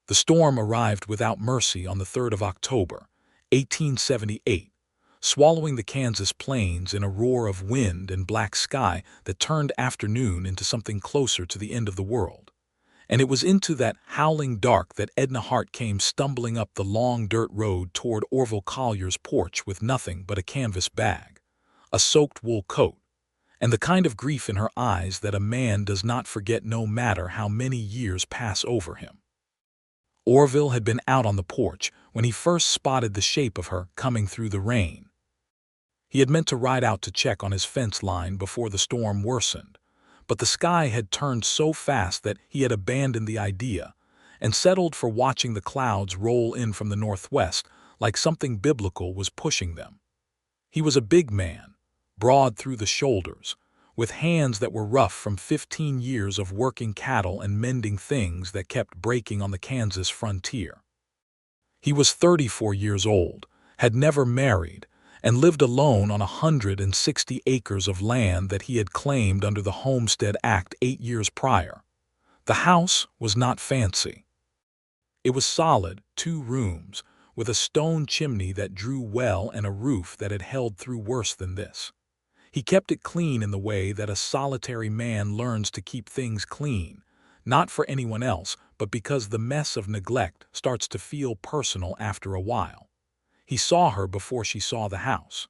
The storm arrived without mercy on the 3rd of October, 1878, swallowing the Kansas plains in a roar of wind and black sky that turned afternoon into something closer to the end of the world. And it was into that howling dark that Edna Hart came stumbling up the long dirt road toward Orville Collier's porch with nothing but a canvas bag, a soaked wool coat, and the kind of grief in her eyes that a man does not forget no matter how many years pass over him. Orville had been out on the porch when he first spotted the shape of her coming through the rain. He had meant to ride out to check on his fence line before the storm worsened, but the sky had turned so fast that he had abandoned the idea and settled for watching the clouds roll in from the northwest like something biblical was pushing them. He was a big man, broad through the shoulders, with hands that were rough from 15 years of working cattle and mending things that kept breaking on the Kansas frontier. He was 34 years old, had never married, and lived alone on 160 acres of land that he had claimed under the Homestead Act 8 years prior. The house was not fancy. It was solid, 2 rooms, with a stone chimney that drew well and a roof that had held through worse than this. He kept it clean in the way that a solitary man learns to keep things clean, not for anyone else, but because the mess of neglect starts to feel personal after a while. He saw her before she saw the house.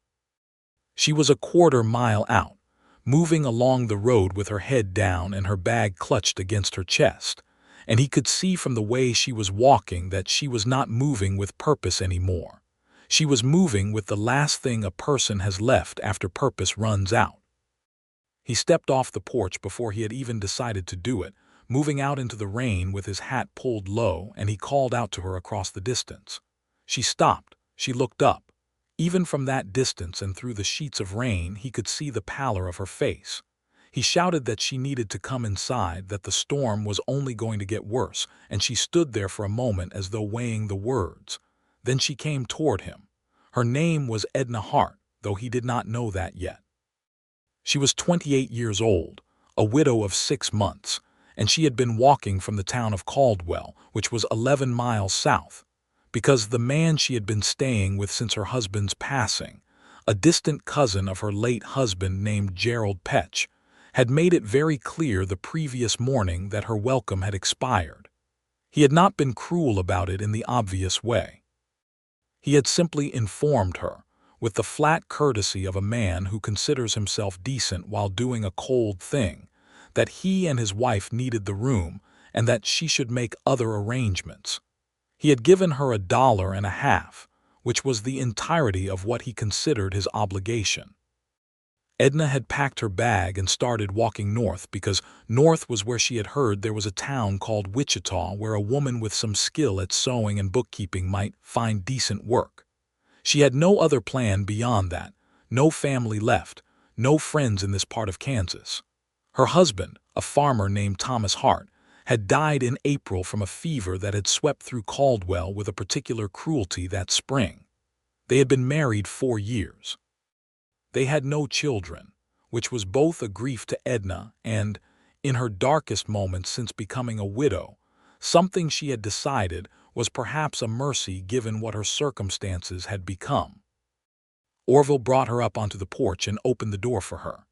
She was a quarter-mile out, moving along the road with her head down and her bag clutched against her chest, and he could see from the way she was walking that she was not moving with purpose anymore. She was moving with the last thing a person has left after purpose runs out. He stepped off the porch before he had even decided to do it, moving out into the rain with his hat pulled low, and he called out to her across the distance. She stopped. She looked up. Even from that distance and through the sheets of rain, he could see the pallor of her face. He shouted that she needed to come inside, that the storm was only going to get worse, and she stood there for a moment as though weighing the words. Then she came toward him. Her name was Edna Hart, though he did not know that yet. She was 28 years old, a widow of 6 months, and she had been walking from the town of Caldwell, which was 11 miles south, because the man she had been staying with since her husband's passing, a distant cousin of her late husband named Gerald Petch, had made it very clear the previous morning that her welcome had expired. He had not been cruel about it in the obvious way. He had simply informed her, with the flat courtesy of a man who considers himself decent while doing a cold thing, that he and his wife needed the room and that she should make other arrangements. He had given her $1.50, which was the entirety of what he considered his obligation. Edna had packed her bag and started walking north because north was where she had heard there was a town called Wichita where a woman with some skill at sewing and bookkeeping might find decent work. She had no other plan beyond that, no family left, no friends in this part of Kansas. Her husband, a farmer named Thomas Hart, had died in April from a fever that had swept through Caldwell with a particular cruelty that spring. They had been married 4 years. They had no children, which was both a grief to Edna and, in her darkest moments since becoming a widow, something she had decided was perhaps a mercy given what her circumstances had become. Orville brought her up onto the porch and opened the door for her.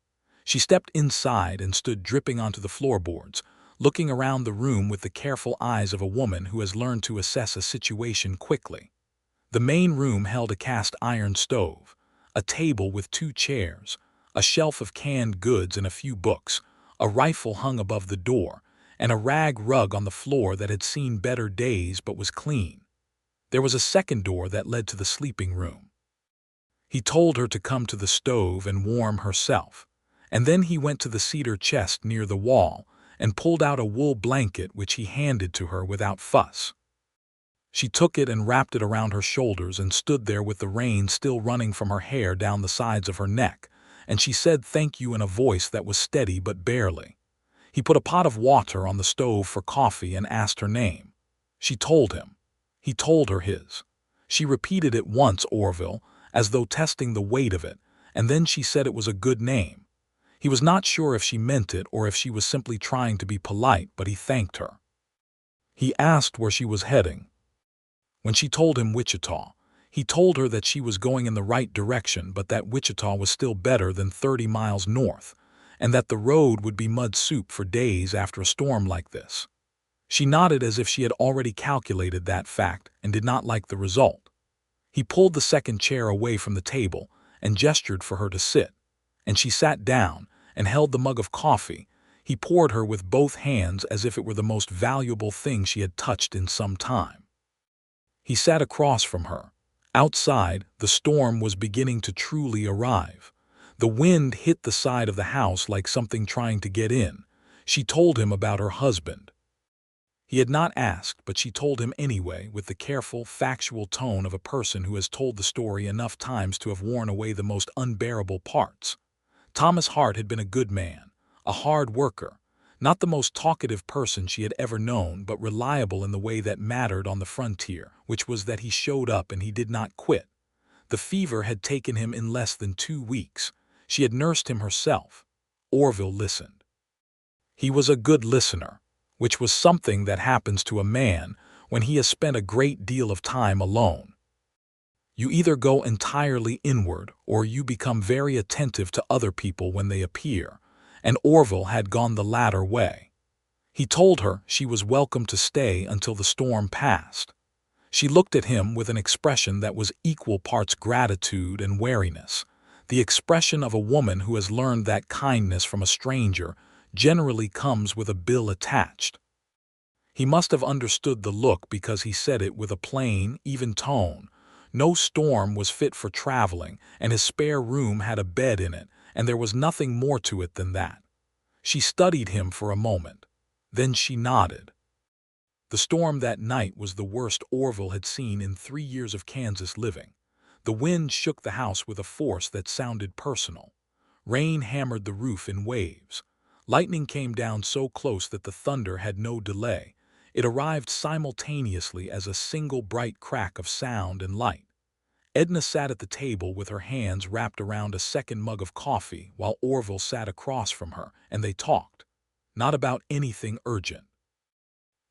She stepped inside and stood dripping onto the floorboards, looking around the room with the careful eyes of a woman who has learned to assess a situation quickly. The main room held a cast iron stove, a table with 2 chairs, a shelf of canned goods and a few books, a rifle hung above the door, and a rag rug on the floor that had seen better days but was clean. There was a second door that led to the sleeping room. He told her to come to the stove and warm herself, and then he went to the cedar chest near the wall and pulled out a wool blanket which he handed to her without fuss. She took it and wrapped it around her shoulders and stood there with the rain still running from her hair down the sides of her neck, and she said thank you in a voice that was steady but barely. He put a pot of water on the stove for coffee and asked her name. She told him. He told her his. She repeated it once, Orville, as though testing the weight of it, and then she said it was a good name. He was not sure if she meant it or if she was simply trying to be polite, but he thanked her. He asked where she was heading. When she told him Wichita, he told her that she was going in the right direction, but that Wichita was still better than 30 miles north, and that the road would be mud soup for days after a storm like this. She nodded as if she had already calculated that fact and did not like the result. He pulled the second chair away from the table and gestured for her to sit, and she sat down and held the mug of coffee he poured her with both hands as if it were the most valuable thing she had touched in some time. He sat across from her. Outside, the storm was beginning to truly arrive. The wind hit the side of the house like something trying to get in. She told him about her husband. He had not asked, but she told him anyway, with the careful, factual tone of a person who has told the story enough times to have worn away the most unbearable parts. Thomas Hart had been a good man, a hard worker, not the most talkative person she had ever known, but reliable in the way that mattered on the frontier, which was that he showed up and he did not quit. The fever had taken him in less than 2 weeks. She had nursed him herself. Orville listened. He was a good listener, which was something that happens to a man when he has spent a great deal of time alone. You either go entirely inward or you become very attentive to other people when they appear, and Orville had gone the latter way. He told her she was welcome to stay until the storm passed. She looked at him with an expression that was equal parts gratitude and wariness, the expression of a woman who has learned that kindness from a stranger generally comes with a bill attached. He must have understood the look because he said it with a plain, even tone. No storm was fit for traveling, and his spare room had a bed in it, and there was nothing more to it than that. She studied him for a moment. Then she nodded. The storm that night was the worst Orville had seen in 3 years of Kansas living. The wind shook the house with a force that sounded personal. Rain hammered the roof in waves. Lightning came down so close that the thunder had no delay. It arrived simultaneously as a single bright crack of sound and light. Edna sat at the table with her hands wrapped around a second mug of coffee while Orville sat across from her, and they talked. Not about anything urgent.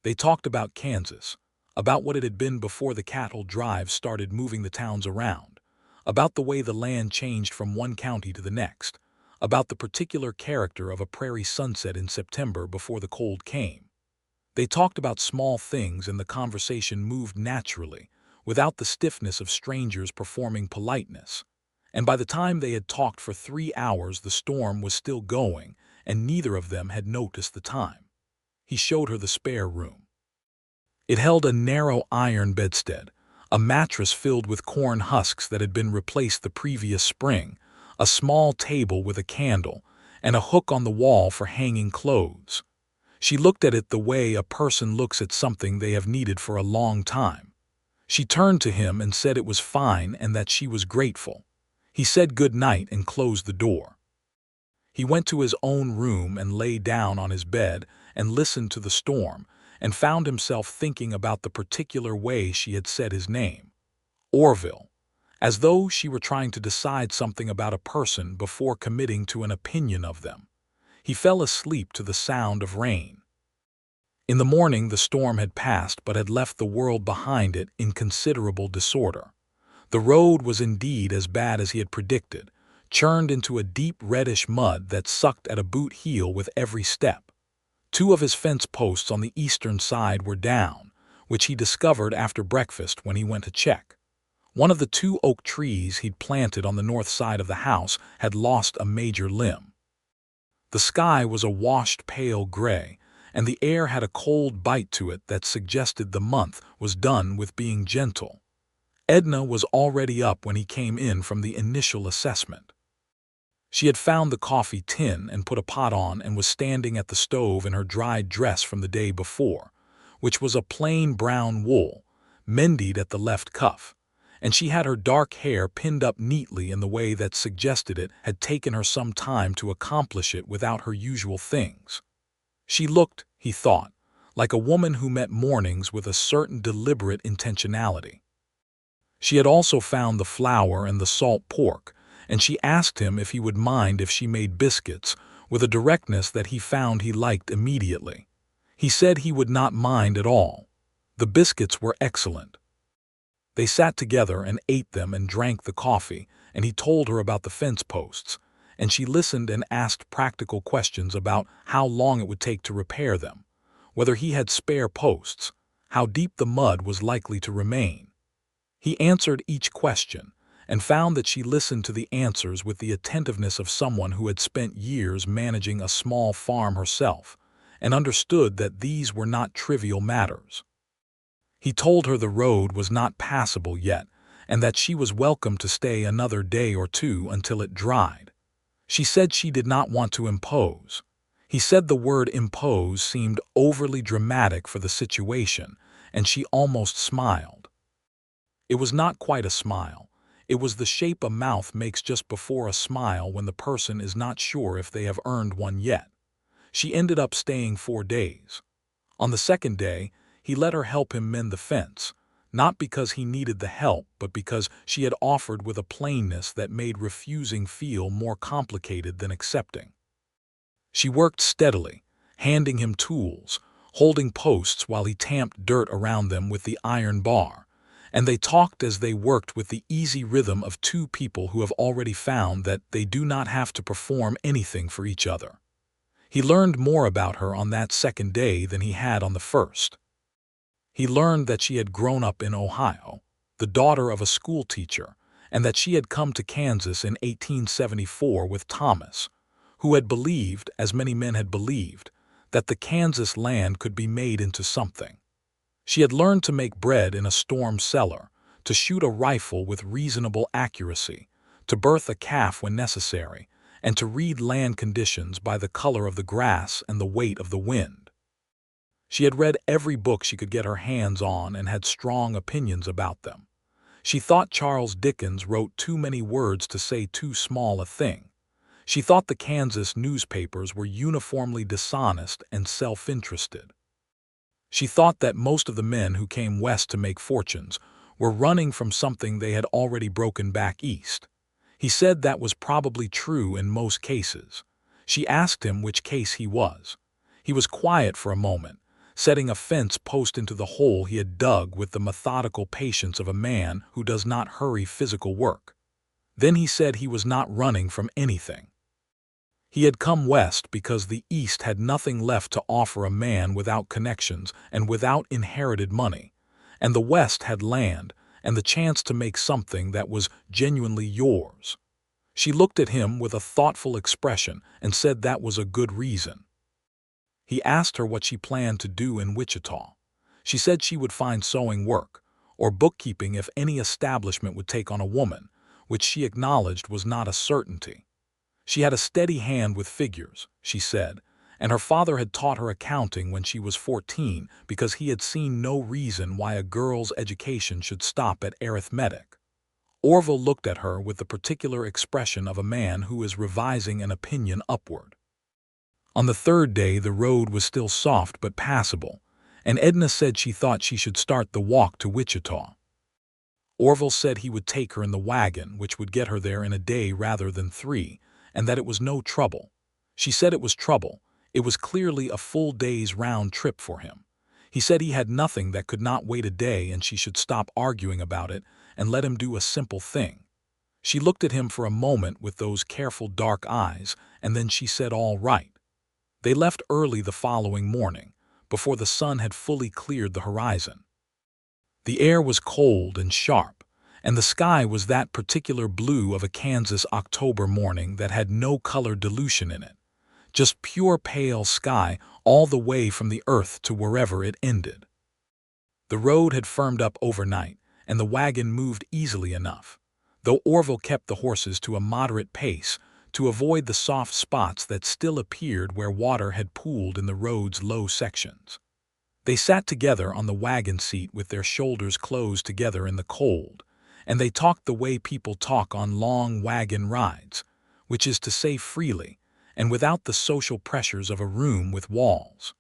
They talked about Kansas, about what it had been before the cattle drive started moving the towns around, about the way the land changed from one county to the next, about the particular character of a prairie sunset in September before the cold came. They talked about small things, and the conversation moved naturally, without the stiffness of strangers performing politeness. And by the time they had talked for 3 hours, the storm was still going, and neither of them had noticed the time. He showed her the spare room. It held a narrow iron bedstead, a mattress filled with corn husks that had been replaced the previous spring, a small table with a candle, and a hook on the wall for hanging clothes. She looked at it the way a person looks at something they have needed for a long time. She turned to him and said it was fine and that she was grateful. He said good night and closed the door. He went to his own room and lay down on his bed and listened to the storm, and found himself thinking about the particular way she had said his name, Orville, as though she were trying to decide something about a person before committing to an opinion of them. He fell asleep to the sound of rain. In the morning the storm had passed but had left the world behind it in considerable disorder. The road was indeed as bad as he had predicted, churned into a deep reddish mud that sucked at a boot heel with every step. 2 of his fence posts on the eastern side were down, which he discovered after breakfast when he went to check. One of the 2 oak trees he'd planted on the north side of the house had lost a major limb. The sky was a washed pale gray, and the air had a cold bite to it that suggested the month was done with being gentle. Edna was already up when he came in from the initial assessment. She had found the coffee tin and put a pot on and was standing at the stove in her dried dress from the day before, which was a plain brown wool, mended at the left cuff, and she had her dark hair pinned up neatly in the way that suggested it had taken her some time to accomplish it without her usual things. She looked, he thought, like a woman who met mornings with a certain deliberate intentionality. She had also found the flour and the salt pork, and she asked him if he would mind if she made biscuits, with a directness that he found he liked immediately. He said he would not mind at all. The biscuits were excellent. They sat together and ate them and drank the coffee, and he told her about the fence posts, and she listened and asked practical questions about how long it would take to repair them, whether he had spare posts, how deep the mud was likely to remain. He answered each question, and found that she listened to the answers with the attentiveness of someone who had spent years managing a small farm herself, and understood that these were not trivial matters. He told her the road was not passable yet, and that she was welcome to stay another day or two until it dried. She said she did not want to impose. He said the word impose seemed overly dramatic for the situation, and she almost smiled. It was not quite a smile. It was the shape a mouth makes just before a smile when the person is not sure if they have earned one yet. She ended up staying 4 days. On the second day, he let her help him mend the fence, not because he needed the help, but because she had offered with a plainness that made refusing feel more complicated than accepting. She worked steadily, handing him tools, holding posts while he tamped dirt around them with the iron bar, and they talked as they worked with the easy rhythm of two people who have already found that they do not have to perform anything for each other. He learned more about her on that second day than he had on the first. He learned that she had grown up in Ohio, the daughter of a schoolteacher, and that she had come to Kansas in 1874 with Thomas, who had believed, as many men had believed, that the Kansas land could be made into something. She had learned to make bread in a storm cellar, to shoot a rifle with reasonable accuracy, to birth a calf when necessary, and to read land conditions by the color of the grass and the weight of the wind. She had read every book she could get her hands on and had strong opinions about them. She thought Charles Dickens wrote too many words to say too small a thing. She thought the Kansas newspapers were uniformly dishonest and self-interested. She thought that most of the men who came west to make fortunes were running from something they had already broken back east. He said that was probably true in most cases. She asked him which case he was. He was quiet for a moment, setting a fence post into the hole he had dug with the methodical patience of a man who does not hurry physical work. Then he said he was not running from anything. He had come west because the East had nothing left to offer a man without connections and without inherited money, and the West had land and the chance to make something that was genuinely yours. She looked at him with a thoughtful expression and said that was a good reason. He asked her what she planned to do in Wichita. She said she would find sewing work, or bookkeeping if any establishment would take on a woman, which she acknowledged was not a certainty. She had a steady hand with figures, she said, and her father had taught her accounting when she was 14 because he had seen no reason why a girl's education should stop at arithmetic. Orville looked at her with the particular expression of a man who is revising an opinion upward. On the third day the road was still soft but passable, and Edna said she thought she should start the walk to Wichita. Orville said he would take her in the wagon, which would get her there in a day rather than 3, and that it was no trouble. She said it was trouble. It was clearly a full day's round trip for him. He said he had nothing that could not wait a day and she should stop arguing about it and let him do a simple thing. She looked at him for a moment with those careful dark eyes, and then she said all right. They left early the following morning, before the sun had fully cleared the horizon. The air was cold and sharp, and the sky was that particular blue of a Kansas October morning that had no color dilution in it, just pure pale sky all the way from the earth to wherever it ended. The road had firmed up overnight, and the wagon moved easily enough, though Orville kept the horses to a moderate pace to avoid the soft spots that still appeared where water had pooled in the road's low sections. They sat together on the wagon seat with their shoulders closed together in the cold, and they talked the way people talk on long wagon rides, which is to say freely, and without the social pressures of a room with walls.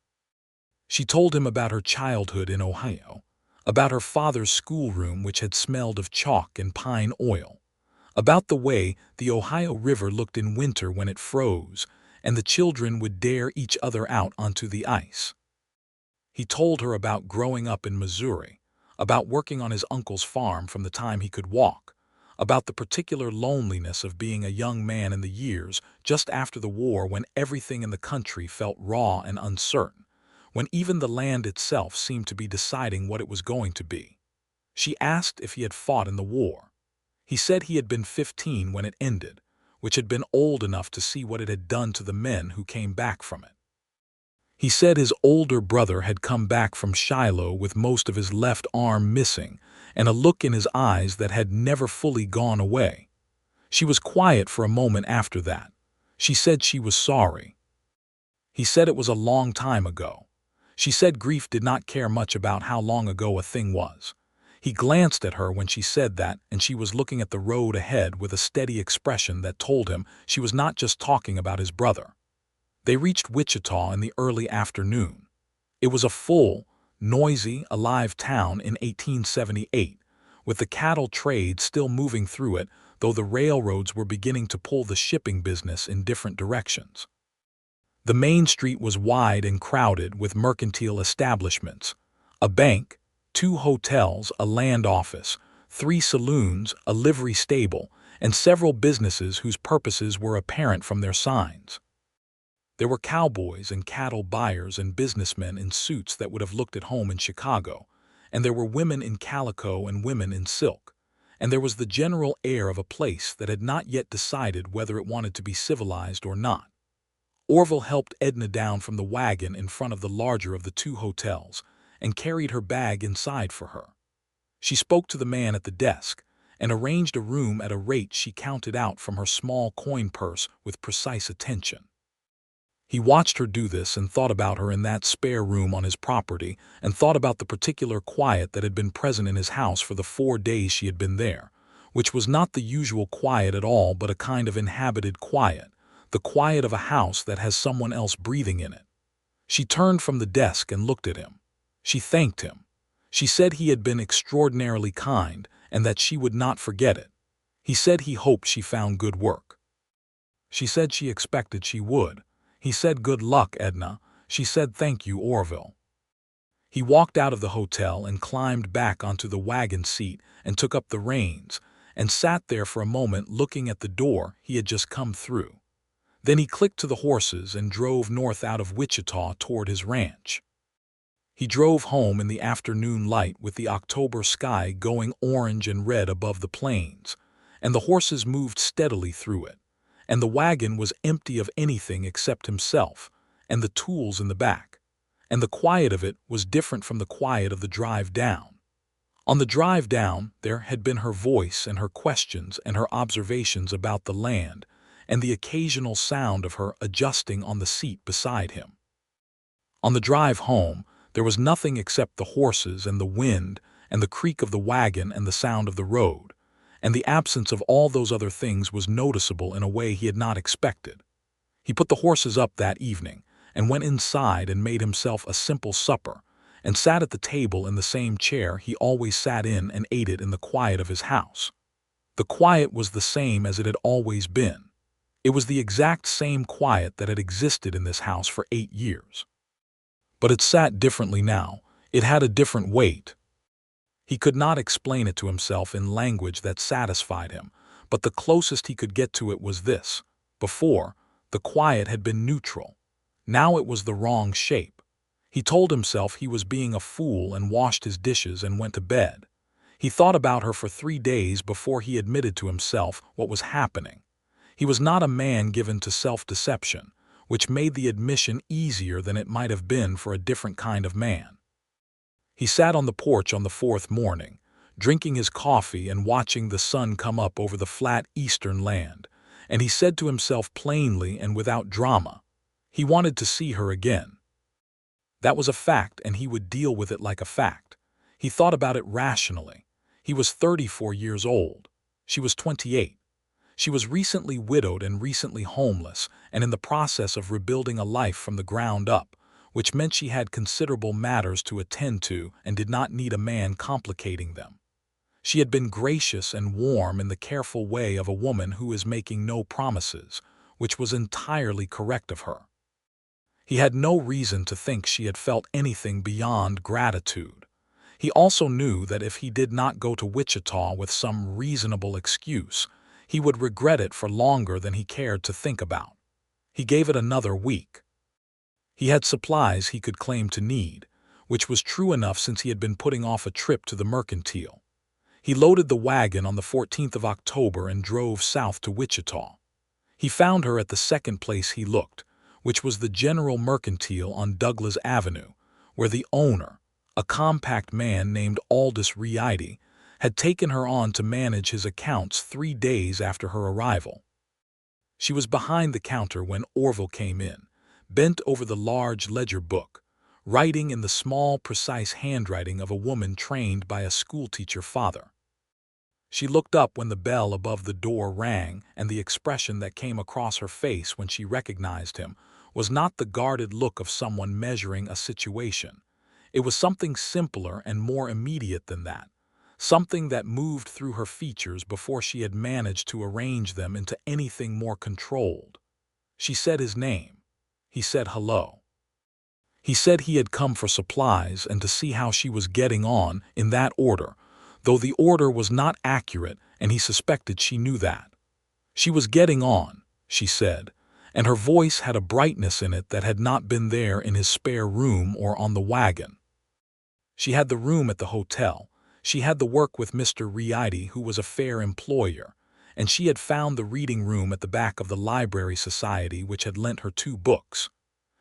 She told him about her childhood in Ohio, about her father's schoolroom which had smelled of chalk and pine oil, about the way the Ohio River looked in winter when it froze, and the children would dare each other out onto the ice. He told her about growing up in Missouri, about working on his uncle's farm from the time he could walk, about the particular loneliness of being a young man in the years just after the war when everything in the country felt raw and uncertain, when even the land itself seemed to be deciding what it was going to be. She asked if he had fought in the war. He said he had been 15 when it ended, which had been old enough to see what it had done to the men who came back from it. He said his older brother had come back from Shiloh with most of his left arm missing and a look in his eyes that had never fully gone away. She was quiet for a moment after that. She said she was sorry. He said it was a long time ago. She said grief did not care much about how long ago a thing was. He glanced at her when she said that, and she was looking at the road ahead with a steady expression that told him she was not just talking about his brother. They reached Wichita in the early afternoon. It was a full, noisy, alive town in 1878, with the cattle trade still moving through it, though the railroads were beginning to pull the shipping business in different directions. The main street was wide and crowded with mercantile establishments, a bank, 2 hotels, a land office, 3 saloons, a livery stable, and several businesses whose purposes were apparent from their signs. There were cowboys and cattle buyers and businessmen in suits that would have looked at home in Chicago, and there were women in calico and women in silk, and there was the general air of a place that had not yet decided whether it wanted to be civilized or not. Orville helped Edna down from the wagon in front of the larger of the 2 hotels and carried her bag inside for her. She spoke to the man at the desk and arranged a room at a rate she counted out from her small coin purse with precise attention. He watched her do this and thought about her in that spare room on his property and thought about the particular quiet that had been present in his house for the 4 days she had been there, which was not the usual quiet at all but a kind of inhabited quiet, the quiet of a house that has someone else breathing in it. She turned from the desk and looked at him. She thanked him. She said he had been extraordinarily kind and that she would not forget it. He said he hoped she found good work. She said she expected she would. He said good luck, Edna. She said thank you, Orville. He walked out of the hotel and climbed back onto the wagon seat and took up the reins and sat there for a moment looking at the door he had just come through. Then he clicked to the horses and drove north out of Wichita toward his ranch. He drove home in the afternoon light with the October sky going orange and red above the plains, and the horses moved steadily through it, and the wagon was empty of anything except himself and the tools in the back, and the quiet of it was different from the quiet of the drive down. On the drive down there had been her voice and her questions and her observations about the land, and the occasional sound of her adjusting on the seat beside him. On the drive home, there was nothing except the horses and the wind and the creak of the wagon and the sound of the road, and the absence of all those other things was noticeable in a way he had not expected. He put the horses up that evening and went inside and made himself a simple supper and sat at the table in the same chair he always sat in and ate it in the quiet of his house. The quiet was the same as it had always been. It was the exact same quiet that had existed in this house for 8 years. But it sat differently now. It had a different weight. He could not explain it to himself in language that satisfied him, but the closest he could get to it was this. Before, the quiet had been neutral. Now it was the wrong shape. He told himself he was being a fool and washed his dishes and went to bed. He thought about her for 3 days before he admitted to himself what was happening. He was not a man given to self-deception, which made the admission easier than it might have been for a different kind of man. He sat on the porch on the 4th morning, drinking his coffee and watching the sun come up over the flat eastern land, and he said to himself plainly and without drama, he wanted to see her again. That was a fact, and he would deal with it like a fact. He thought about it rationally. He was 34 years old. She was 28. She was recently widowed and recently homeless and in the process of rebuilding a life from the ground up, which meant she had considerable matters to attend to and did not need a man complicating them. She had been gracious and warm in the careful way of a woman who is making no promises, which was entirely correct of her. He had no reason to think she had felt anything beyond gratitude. He also knew that if he did not go to Wichita with some reasonable excuse, he would regret it for longer than he cared to think about. He gave it another week. He had supplies he could claim to need, which was true enough since he had been putting off a trip to the mercantile. He loaded the wagon on the 14th of October and drove south to Wichita. He found her at the second place he looked, which was the General Mercantile on Douglas Avenue, where the owner, a compact man named Aldous Riady, had taken her on to manage his accounts 3 days after her arrival. She was behind the counter when Orville came in, bent over the large ledger book, writing in the small, precise handwriting of a woman trained by a schoolteacher father. She looked up when the bell above the door rang, and the expression that came across her face when she recognized him was not the guarded look of someone measuring a situation. It was something simpler and more immediate than that, something that moved through her features before she had managed to arrange them into anything more controlled. She said his name. He said hello. He said he had come for supplies and to see how she was getting on, in that order, though the order was not accurate and he suspected she knew that. She was getting on, she said, and her voice had a brightness in it that had not been there in his spare room or on the wagon. She had the room at the hotel, she had the work with Mr. Riady, who was a fair employer, and she had found the reading room at the back of the Library Society which had lent her 2 books.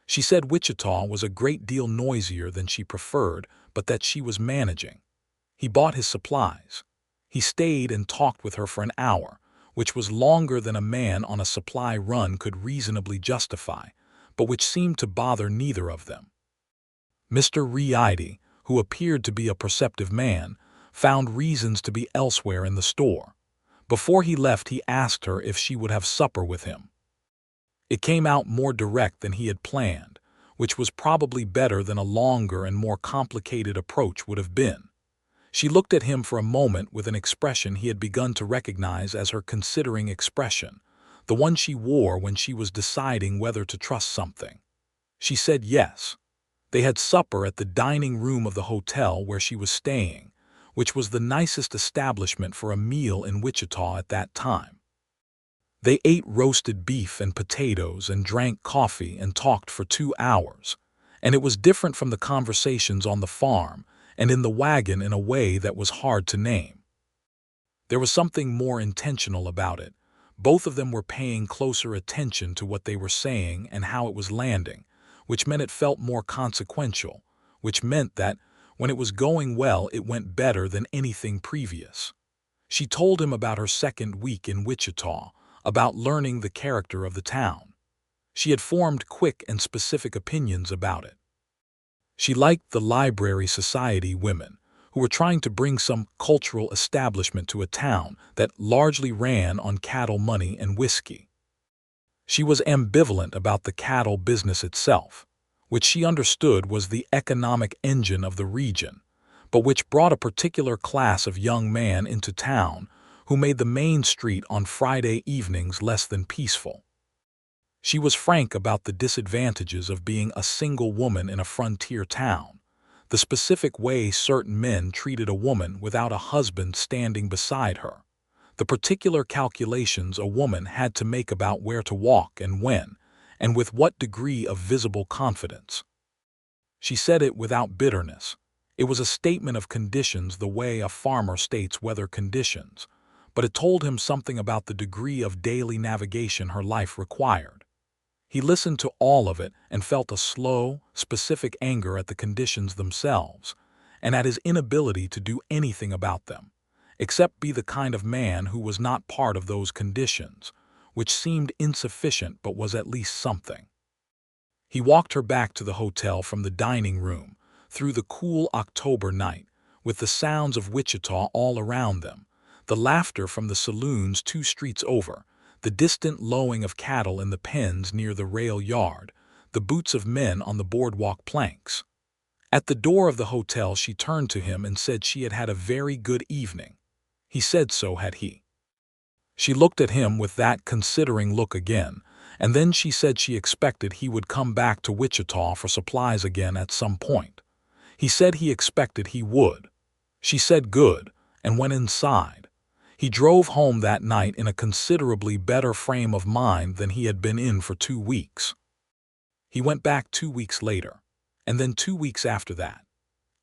She said Wichita was a great deal noisier than she preferred, but that she was managing. He bought his supplies. He stayed and talked with her for an hour, which was longer than a man on a supply run could reasonably justify, but which seemed to bother neither of them. Mr. Riady, who appeared to be a perceptive man, found reasons to be elsewhere in the store. Before he left, he asked her if she would have supper with him. It came out more direct than he had planned, which was probably better than a longer and more complicated approach would have been. She looked at him for a moment with an expression he had begun to recognize as her considering expression, the one she wore when she was deciding whether to trust something. She said yes. They had supper at the dining room of the hotel where she was staying, which was the nicest establishment for a meal in Wichita at that time. They ate roasted beef and potatoes and drank coffee and talked for 2 hours, and it was different from the conversations on the farm and in the wagon in a way that was hard to name. There was something more intentional about it. Both of them were paying closer attention to what they were saying and how it was landing, which meant it felt more consequential, which meant that, when it was going well, it went better than anything previous. She told him about her second week in Wichita, about learning the character of the town. She had formed quick and specific opinions about it. She liked the Library Society women, who were trying to bring some cultural establishment to a town that largely ran on cattle money and whiskey. She was ambivalent about the cattle business itself, which she understood was the economic engine of the region, but which brought a particular class of young man into town who made the main street on Friday evenings less than peaceful. She was frank about the disadvantages of being a single woman in a frontier town, the specific way certain men treated a woman without a husband standing beside her, the particular calculations a woman had to make about where to walk and when, and with what degree of visible confidence. She said it without bitterness. It was a statement of conditions the way a farmer states weather conditions, but it told him something about the degree of daily navigation her life required. He listened to all of it and felt a slow, specific anger at the conditions themselves, and at his inability to do anything about them, except be the kind of man who was not part of those conditions, which seemed insufficient but was at least something. He walked her back to the hotel from the dining room, through the cool October night, with the sounds of Wichita all around them, the laughter from the saloons 2 streets over, the distant lowing of cattle in the pens near the rail yard, the boots of men on the boardwalk planks. At the door of the hotel she turned to him and said she had had a very good evening. He said so had he. She looked at him with that considering look again, and then she said she expected he would come back to Wichita for supplies again at some point. He said he expected he would. She said good, and went inside. He drove home that night in a considerably better frame of mind than he had been in for 2 weeks. He went back 2 weeks later, and then 2 weeks after that.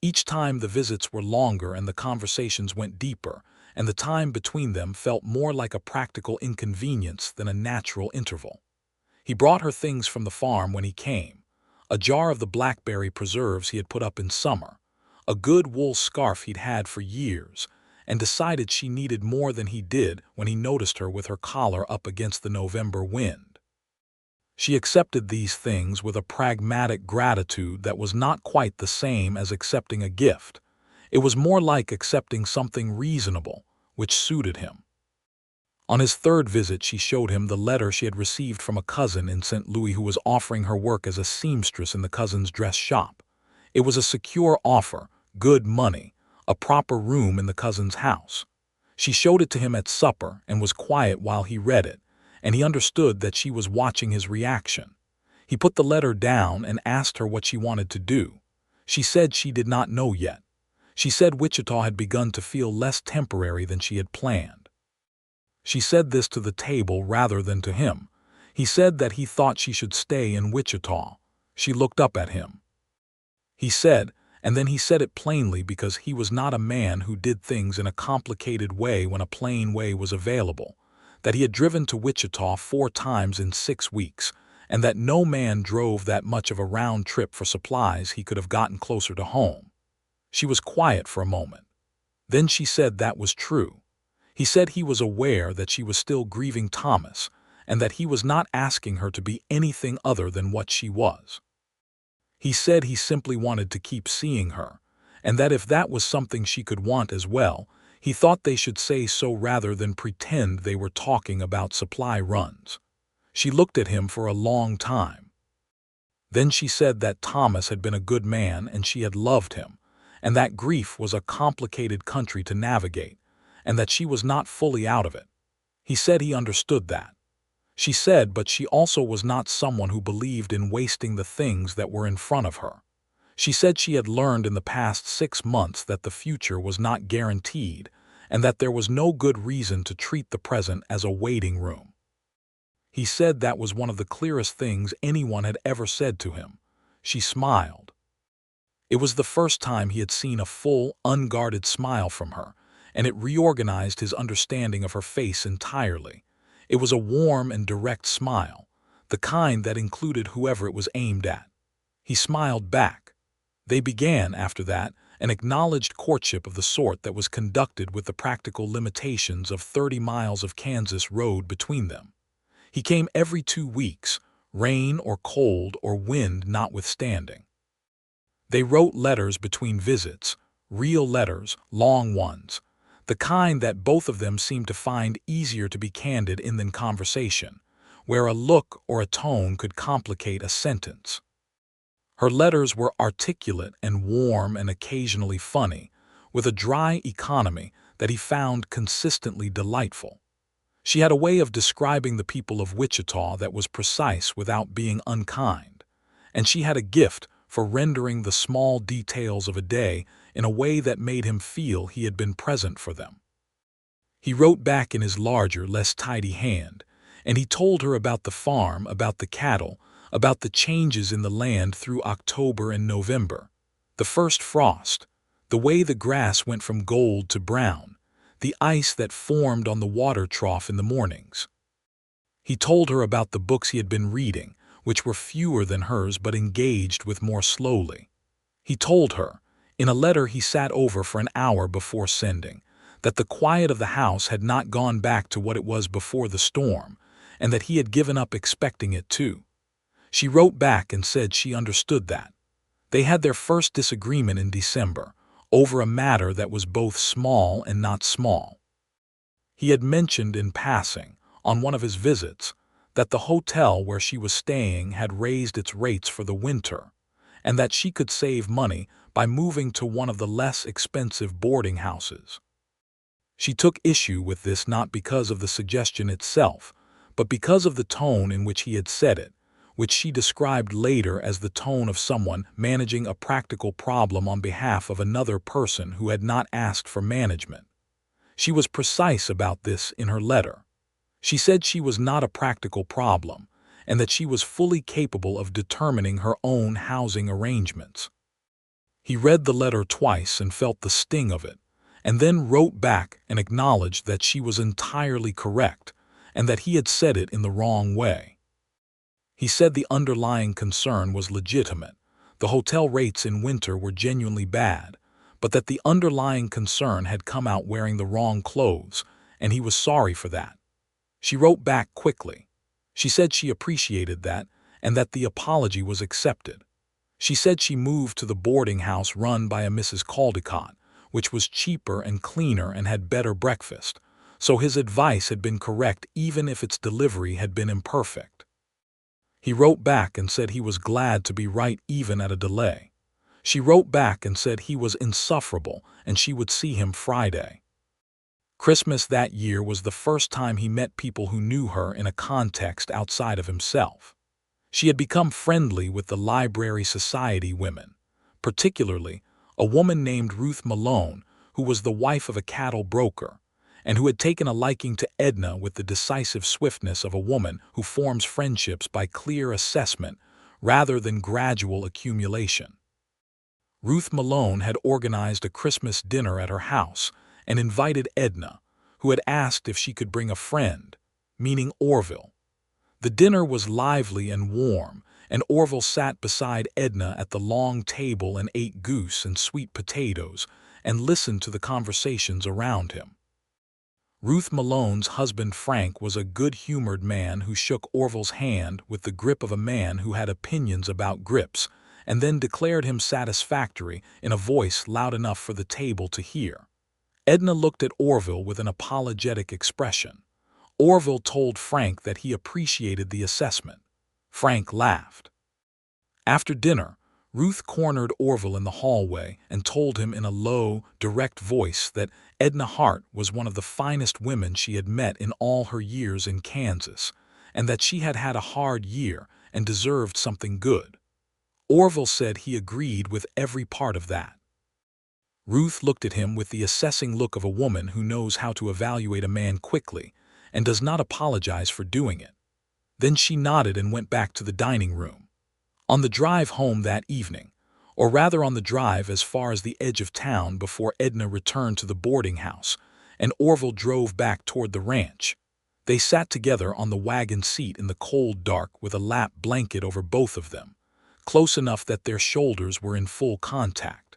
Each time the visits were longer and the conversations went deeper, and the time between them felt more like a practical inconvenience than a natural interval. He brought her things from the farm when he came: a jar of the blackberry preserves he had put up in summer, a good wool scarf he'd had for years, and decided she needed more than he did when he noticed her with her collar up against the November wind. She accepted these things with a pragmatic gratitude that was not quite the same as accepting a gift. It was more like accepting something reasonable, which suited him. On his third visit, she showed him the letter she had received from a cousin in St. Louis who was offering her work as a seamstress in the cousin's dress shop. It was a secure offer, good money, a proper room in the cousin's house. She showed it to him at supper and was quiet while he read it, and he understood that she was watching his reaction. He put the letter down and asked her what she wanted to do. She said she did not know yet. She said Wichita had begun to feel less temporary than she had planned. She said this to the table rather than to him. He said that he thought she should stay in Wichita. She looked up at him. He said, and then he said it plainly because he was not a man who did things in a complicated way when a plain way was available, that he had driven to Wichita 4 times in 6 weeks, and that no man drove that much of a round trip for supplies he could have gotten closer to home. She was quiet for a moment. Then she said that was true. He said he was aware that she was still grieving Thomas, and that he was not asking her to be anything other than what she was. He said he simply wanted to keep seeing her, and that if that was something she could want as well, he thought they should say so rather than pretend they were talking about supply runs. She looked at him for a long time. Then she said that Thomas had been a good man and she had loved him, and that grief was a complicated country to navigate, and that she was not fully out of it. He said he understood that. She said, but she also was not someone who believed in wasting the things that were in front of her. She said she had learned in the past 6 months that the future was not guaranteed, and that there was no good reason to treat the present as a waiting room. He said that was one of the clearest things anyone had ever said to him. She smiled. It was the first time he had seen a full, unguarded smile from her, and it reorganized his understanding of her face entirely. It was a warm and direct smile, the kind that included whoever it was aimed at. He smiled back. They began, after that, an acknowledged courtship of the sort that was conducted with the practical limitations of 30 miles of Kansas road between them. He came every 2 weeks, rain or cold or wind notwithstanding. They wrote letters between visits, real letters, long ones, the kind that both of them seemed to find easier to be candid in than conversation, where a look or a tone could complicate a sentence. Her letters were articulate and warm and occasionally funny, with a dry economy that he found consistently delightful. She had a way of describing the people of Wichita that was precise without being unkind, and she had a gift for rendering the small details of a day in a way that made him feel he had been present for them. He wrote back in his larger, less tidy hand, and he told her about the farm, about the cattle, about the changes in the land through October and November, the first frost, the way the grass went from gold to brown, the ice that formed on the water trough in the mornings. He told her about the books he had been reading, which were fewer than hers but engaged with more slowly. He told her, in a letter he sat over for an hour before sending, that the quiet of the house had not gone back to what it was before the storm, and that he had given up expecting it to. She wrote back and said she understood that. They had their first disagreement in December, over a matter that was both small and not small. He had mentioned in passing, on one of his visits, that the hotel where she was staying had raised its rates for the winter, and that she could save money by moving to one of the less expensive boarding houses. She took issue with this not because of the suggestion itself, but because of the tone in which he had said it, which she described later as the tone of someone managing a practical problem on behalf of another person who had not asked for management. She was precise about this in her letter. She said she was not a practical problem, and that she was fully capable of determining her own housing arrangements. He read the letter twice and felt the sting of it, and then wrote back and acknowledged that she was entirely correct and that he had said it in the wrong way. He said the underlying concern was legitimate. The hotel rates in winter were genuinely bad, but that the underlying concern had come out wearing the wrong clothes, and he was sorry for that. She wrote back quickly. She said she appreciated that and that the apology was accepted. She said she moved to the boarding house run by a Mrs. Caldecott, which was cheaper and cleaner and had better breakfast, so his advice had been correct even if its delivery had been imperfect. He wrote back and said he was glad to be right even at a delay. She wrote back and said he was insufferable and she would see him Friday. Christmas that year was the first time he met people who knew her in a context outside of himself. She had become friendly with the Library Society women, particularly a woman named Ruth Malone, who was the wife of a cattle broker, and who had taken a liking to Edna with the decisive swiftness of a woman who forms friendships by clear assessment rather than gradual accumulation. Ruth Malone had organized a Christmas dinner at her house and invited Edna, who had asked if she could bring a friend, meaning Orville. The dinner was lively and warm, and Orville sat beside Edna at the long table and ate goose and sweet potatoes and listened to the conversations around him. Ruth Malone's husband Frank was a good-humored man who shook Orville's hand with the grip of a man who had opinions about grips, and then declared him satisfactory in a voice loud enough for the table to hear. Edna looked at Orville with an apologetic expression. Orville told Frank that he appreciated the assessment. Frank laughed. After dinner, Ruth cornered Orville in the hallway and told him in a low, direct voice that Edna Hart was one of the finest women she had met in all her years in Kansas, and that she had had a hard year and deserved something good. Orville said he agreed with every part of that. Ruth looked at him with the assessing look of a woman who knows how to evaluate a man quickly and does not apologize for doing it. Then she nodded and went back to the dining room. On the drive home that evening, or rather on the drive as far as the edge of town before Edna returned to the boarding house, and Orville drove back toward the ranch, they sat together on the wagon seat in the cold dark with a lap blanket over both of them, close enough that their shoulders were in full contact.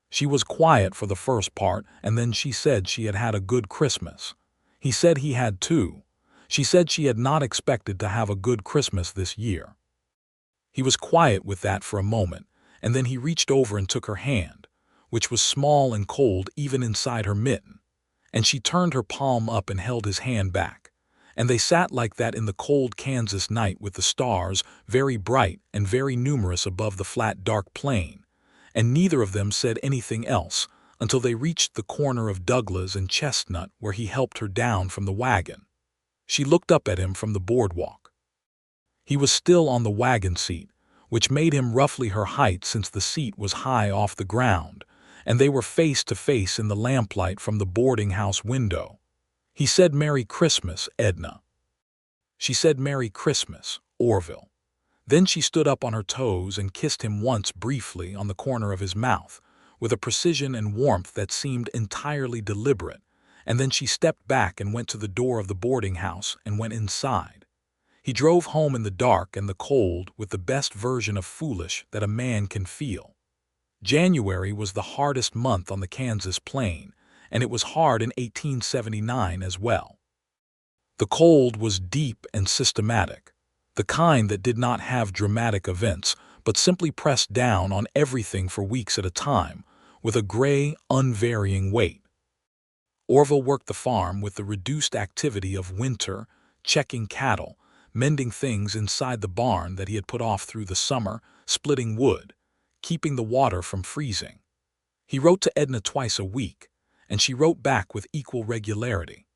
She was quiet for the first part, and then she said she had had a good Christmas. He said he had too. She said she had not expected to have a good Christmas this year. He was quiet with that for a moment, and then he reached over and took her hand, which was small and cold even inside her mitten, and she turned her palm up and held his hand back, and they sat like that in the cold Kansas night with the stars very bright and very numerous above the flat dark plain, and neither of them said anything else until they reached the corner of Douglas and Chestnut where he helped her down from the wagon. She looked up at him from the boardwalk. He was still on the wagon seat, which made him roughly her height since the seat was high off the ground, and they were face to face in the lamplight from the boarding house window. He said, "Merry Christmas, Edna." She said, "Merry Christmas, Orville." Then she stood up on her toes and kissed him once briefly on the corner of his mouth, with a precision and warmth that seemed entirely deliberate, and then she stepped back and went to the door of the boarding house and went inside. He drove home in the dark and the cold with the best version of foolish that a man can feel. January was the hardest month on the Kansas plain, and it was hard in 1879 as well. The cold was deep and systematic, the kind that did not have dramatic events, but simply pressed down on everything for weeks at a time, with a gray, unvarying weight. Orville worked the farm with the reduced activity of winter, checking cattle, mending things inside the barn that he had put off through the summer, splitting wood, keeping the water from freezing. He wrote to Edna twice a week, and she wrote back with equal regularity.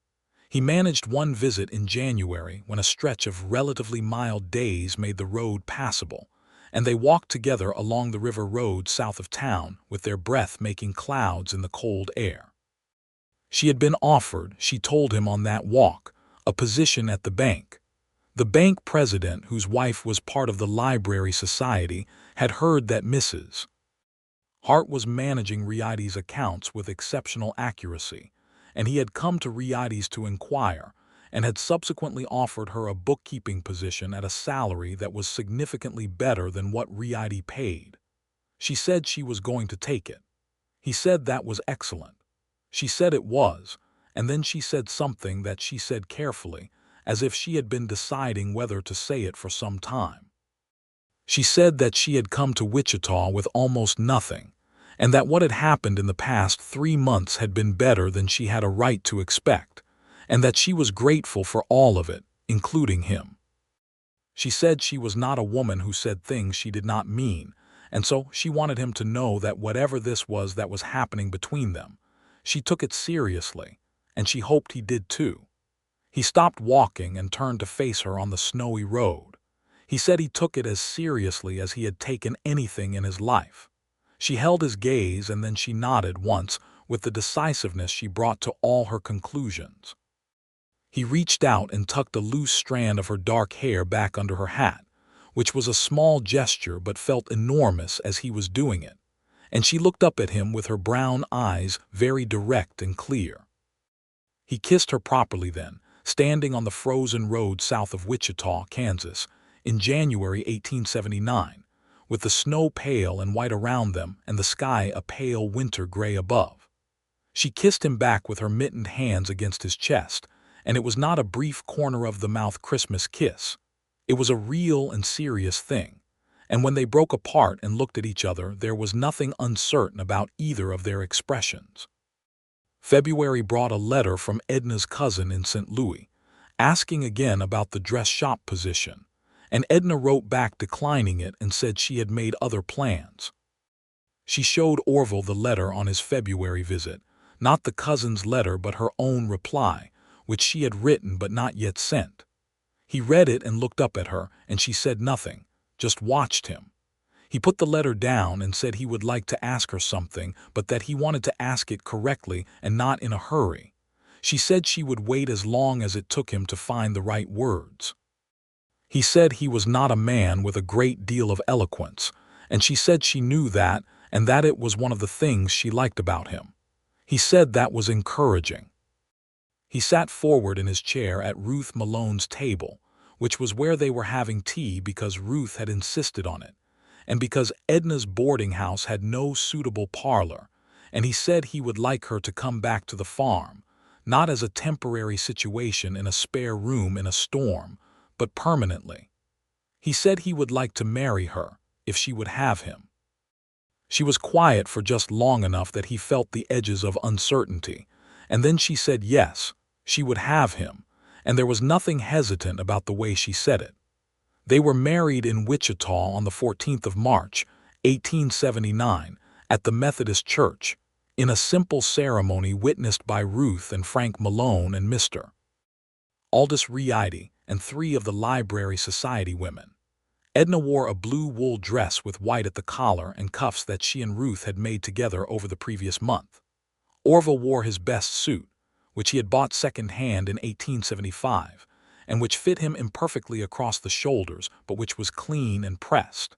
He managed one visit in January when a stretch of relatively mild days made the road passable, and they walked together along the river road south of town with their breath-making clouds in the cold air. She had been offered, she told him on that walk, a position at the bank. The bank president, whose wife was part of the library society, had heard that Mrs. Hart was managing Riades' accounts with exceptional accuracy, and he had come to Riades to inquire, and had subsequently offered her a bookkeeping position at a salary that was significantly better than what Riades paid. She said she was going to take it. He said that was excellent. She said it was, and then she said something that she said carefully, as if she had been deciding whether to say it for some time. She said that she had come to Wichita with almost nothing, and that what had happened in the past 3 months had been better than she had a right to expect, and that she was grateful for all of it, including him. She said she was not a woman who said things she did not mean, and so she wanted him to know that whatever this was that was happening between them, she took it seriously, and she hoped he did too. He stopped walking and turned to face her on the snowy road. He said he took it as seriously as he had taken anything in his life. She held his gaze, and then she nodded once with the decisiveness she brought to all her conclusions. He reached out and tucked a loose strand of her dark hair back under her hat, which was a small gesture but felt enormous as he was doing it, and she looked up at him with her brown eyes very direct and clear. He kissed her properly then, standing on the frozen road south of Wichita, Kansas, in January 1879, with the snow pale and white around them and the sky a pale winter gray above. She kissed him back with her mittened hands against his chest, and it was not a brief corner-of-the-mouth Christmas kiss. It was a real and serious thing, and when they broke apart and looked at each other, there was nothing uncertain about either of their expressions. February brought a letter from Edna's cousin in St. Louis, asking again about the dress shop position, and Edna wrote back declining it and said she had made other plans. She showed Orville the letter on his February visit, not the cousin's letter but her own reply, which she had written but not yet sent. He read it and looked up at her, and she said nothing, just watched him. He put the letter down and said he would like to ask her something, but that he wanted to ask it correctly and not in a hurry. She said she would wait as long as it took him to find the right words. He said he was not a man with a great deal of eloquence, and she said she knew that, and that it was one of the things she liked about him. He said that was encouraging. He sat forward in his chair at Ruth Malone's table, which was where they were having tea because Ruth had insisted on it, and because Edna's boarding house had no suitable parlor, and he said he would like her to come back to the farm, not as a temporary situation in a spare room in a storm, but permanently. He said he would like to marry her, if she would have him. She was quiet for just long enough that he felt the edges of uncertainty, and then she said yes, she would have him, and there was nothing hesitant about the way she said it. They were married in Wichita on the 14th of March, 1879, at the Methodist Church, in a simple ceremony witnessed by Ruth and Frank Malone and Mr. Aldous Riades and 3 of the Library Society women. Edna wore a blue wool dress with white at the collar and cuffs that she and Ruth had made together over the previous month. Orville wore his best suit, which he had bought second-hand in 1875, and which fit him imperfectly across the shoulders, but which was clean and pressed.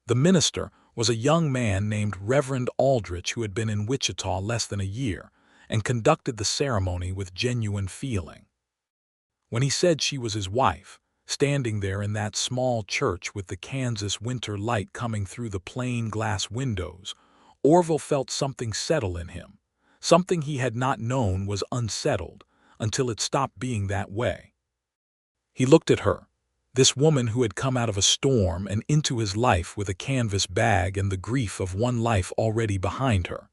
The minister was a young man named Reverend Aldrich who had been in Wichita less than a year, and conducted the ceremony with genuine feeling. When he said she was his wife, standing there in that small church with the Kansas winter light coming through the plain glass windows, Orville felt something settle in him. Something he had not known was unsettled until it stopped being that way. He looked at her, this woman who had come out of a storm and into his life with a canvas bag and the grief of one life already behind her,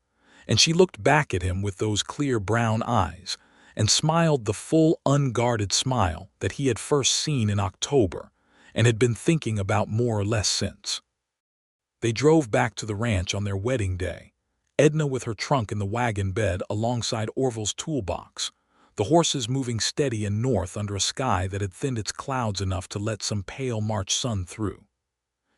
and she looked back at him with those clear brown eyes and smiled the full, unguarded smile that he had first seen in October and had been thinking about more or less since. They drove back to the ranch on their wedding day, Edna with her trunk in the wagon bed alongside Orville's toolbox, the horses moving steady and north under a sky that had thinned its clouds enough to let some pale March sun through.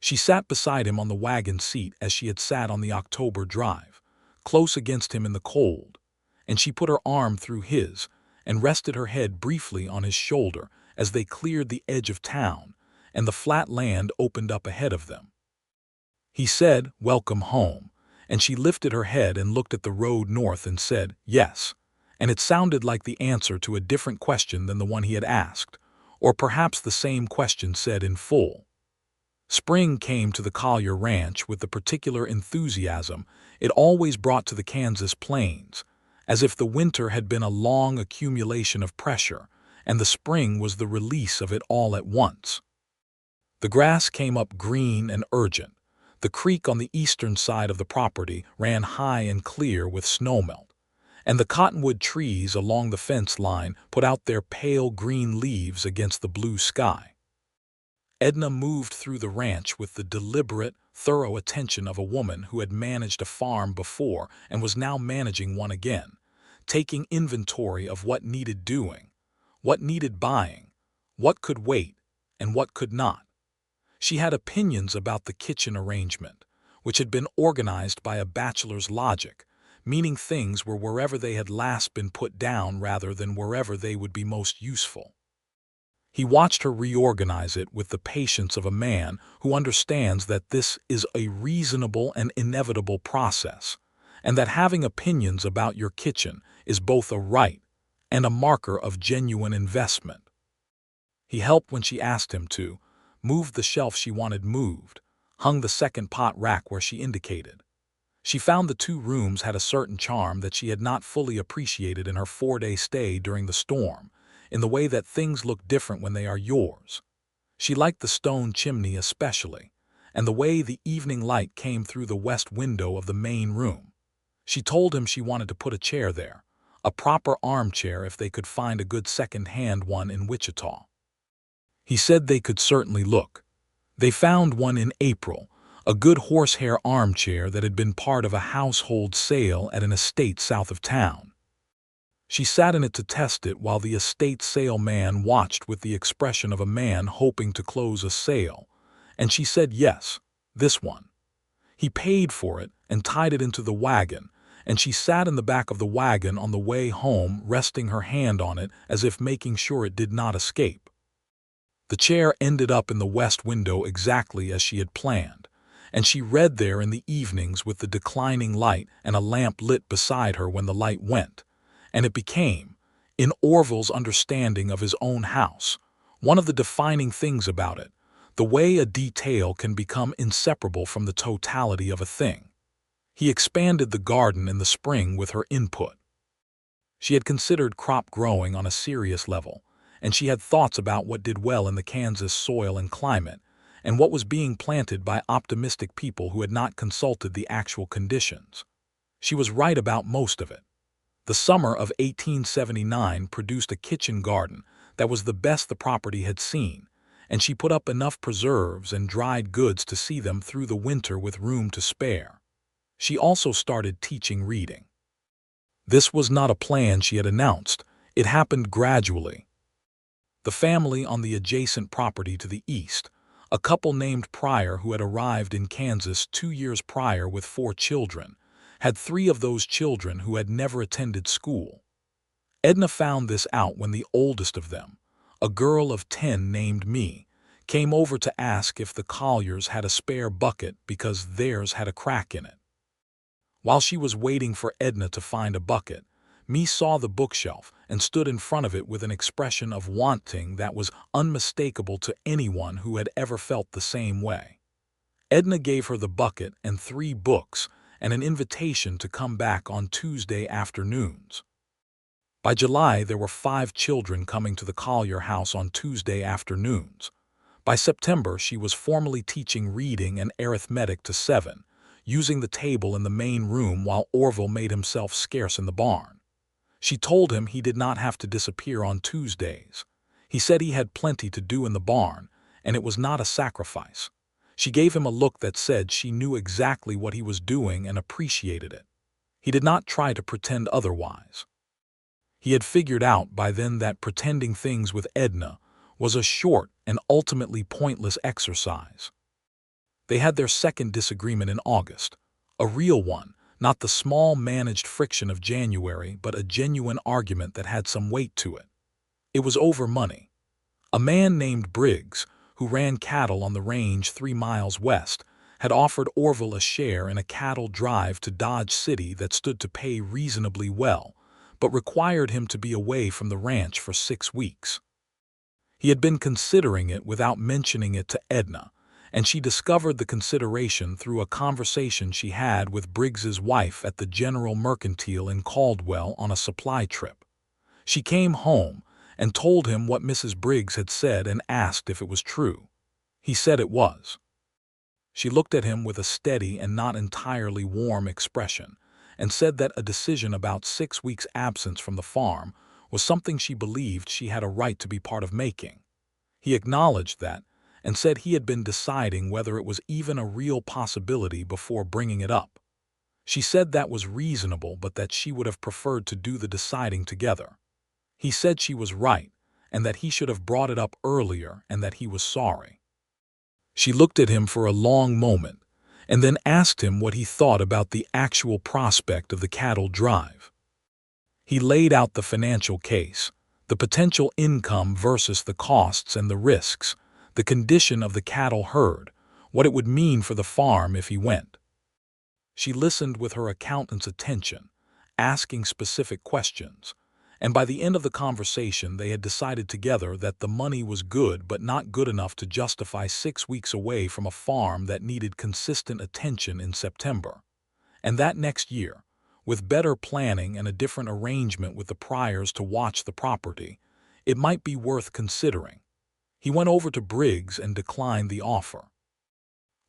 She sat beside him on the wagon seat as she had sat on the October drive, close against him in the cold, and she put her arm through his and rested her head briefly on his shoulder as they cleared the edge of town and the flat land opened up ahead of them. He said, "Welcome home," and she lifted her head and looked at the road north and said, "Yes," and it sounded like the answer to a different question than the one he had asked, or perhaps the same question said in full. Spring came to the Collier ranch with the particular enthusiasm it always brought to the Kansas plains, as if the winter had been a long accumulation of pressure, and the spring was the release of it all at once. The grass came up green and urgent. The creek on the eastern side of the property ran high and clear with snowmelt, and the cottonwood trees along the fence line put out their pale green leaves against the blue sky. Edna moved through the ranch with the deliberate, thorough attention of a woman who had managed a farm before and was now managing one again, taking inventory of what needed doing, what needed buying, what could wait, and what could not. She had opinions about the kitchen arrangement, which had been organized by a bachelor's logic, meaning things were wherever they had last been put down rather than wherever they would be most useful. He watched her reorganize it with the patience of a man who understands that this is a reasonable and inevitable process, and that having opinions about your kitchen is both a right and a marker of genuine investment. He helped when she asked him to, moved the shelf she wanted moved, hung the second pot rack where she indicated. She found the 2 rooms had a certain charm that she had not fully appreciated in her 4-day stay during the storm, in the way that things look different when they are yours. She liked the stone chimney especially, and the way the evening light came through the west window of the main room. She told him she wanted to put a chair there, a proper armchair if they could find a good second-hand one in Wichita. He said they could certainly look. They found one in April, a good horsehair armchair that had been part of a household sale at an estate south of town. She sat in it to test it while the estate sale man watched with the expression of a man hoping to close a sale, and she said yes, this one. He paid for it and tied it into the wagon, and she sat in the back of the wagon on the way home resting her hand on it as if making sure it did not escape. The chair ended up in the west window exactly as she had planned, and she read there in the evenings with the declining light and a lamp lit beside her when the light went, and it became, in Orville's understanding of his own house, one of the defining things about it, the way a detail can become inseparable from the totality of a thing. He expanded the garden in the spring with her input. She had considered crop growing on a serious level, and she had thoughts about what did well in the Kansas soil and climate, and what was being planted by optimistic people who had not consulted the actual conditions. She was right about most of it. The summer of 1879 produced a kitchen garden that was the best the property had seen, and she put up enough preserves and dried goods to see them through the winter with room to spare. She also started teaching reading. This was not a plan she had announced. It happened gradually. The family on the adjacent property to the east, a couple named Pryor who had arrived in Kansas 2 years prior with 4 children, had 3 of those children who had never attended school. Edna found this out when the oldest of them, a girl of 10 named Me, came over to ask if the Colliers had a spare bucket because theirs had a crack in it. While she was waiting for Edna to find a bucket, Me saw the bookshelf and stood in front of it with an expression of wanting that was unmistakable to anyone who had ever felt the same way. Edna gave her the bucket and 3 books and an invitation to come back on Tuesday afternoons. By July, there were 5 children coming to the Collier house on Tuesday afternoons. By September, she was formally teaching reading and arithmetic to 7, using the table in the main room while Orville made himself scarce in the barn. She told him he did not have to disappear on Tuesdays. He said he had plenty to do in the barn, and it was not a sacrifice. She gave him a look that said she knew exactly what he was doing and appreciated it. He did not try to pretend otherwise. He had figured out by then that pretending things with Edna was a short and ultimately pointless exercise. They had their second disagreement in August, a real one, not the small managed friction of January, but a genuine argument that had some weight to it. It was over money. A man named Briggs, who ran cattle on the range 3 miles west, had offered Orville a share in a cattle drive to Dodge City that stood to pay reasonably well, but required him to be away from the ranch for 6 weeks. He had been considering it without mentioning it to Edna, and she discovered the consideration through a conversation she had with Briggs's wife at the General Mercantile in Caldwell on a supply trip. She came home and told him what Mrs. Briggs had said and asked if it was true. He said it was. She looked at him with a steady and not entirely warm expression and said that a decision about 6 weeks' absence from the farm was something she believed she had a right to be part of making. He acknowledged that and said he had been deciding whether it was even a real possibility before bringing it up. She said that was reasonable, but that she would have preferred to do the deciding together. He said she was right and that he should have brought it up earlier and that he was sorry. She looked at him for a long moment and then asked him what he thought about the actual prospect of the cattle drive. He laid out the financial case, the potential income versus the costs and the risks, the condition of the cattle herd, what it would mean for the farm if he went. She listened with her accountant's attention, asking specific questions, and by the end of the conversation they had decided together that the money was good but not good enough to justify 6 weeks away from a farm that needed consistent attention in September. And that next year, with better planning and a different arrangement with the Pryors to watch the property, it might be worth considering. He went over to Briggs and declined the offer.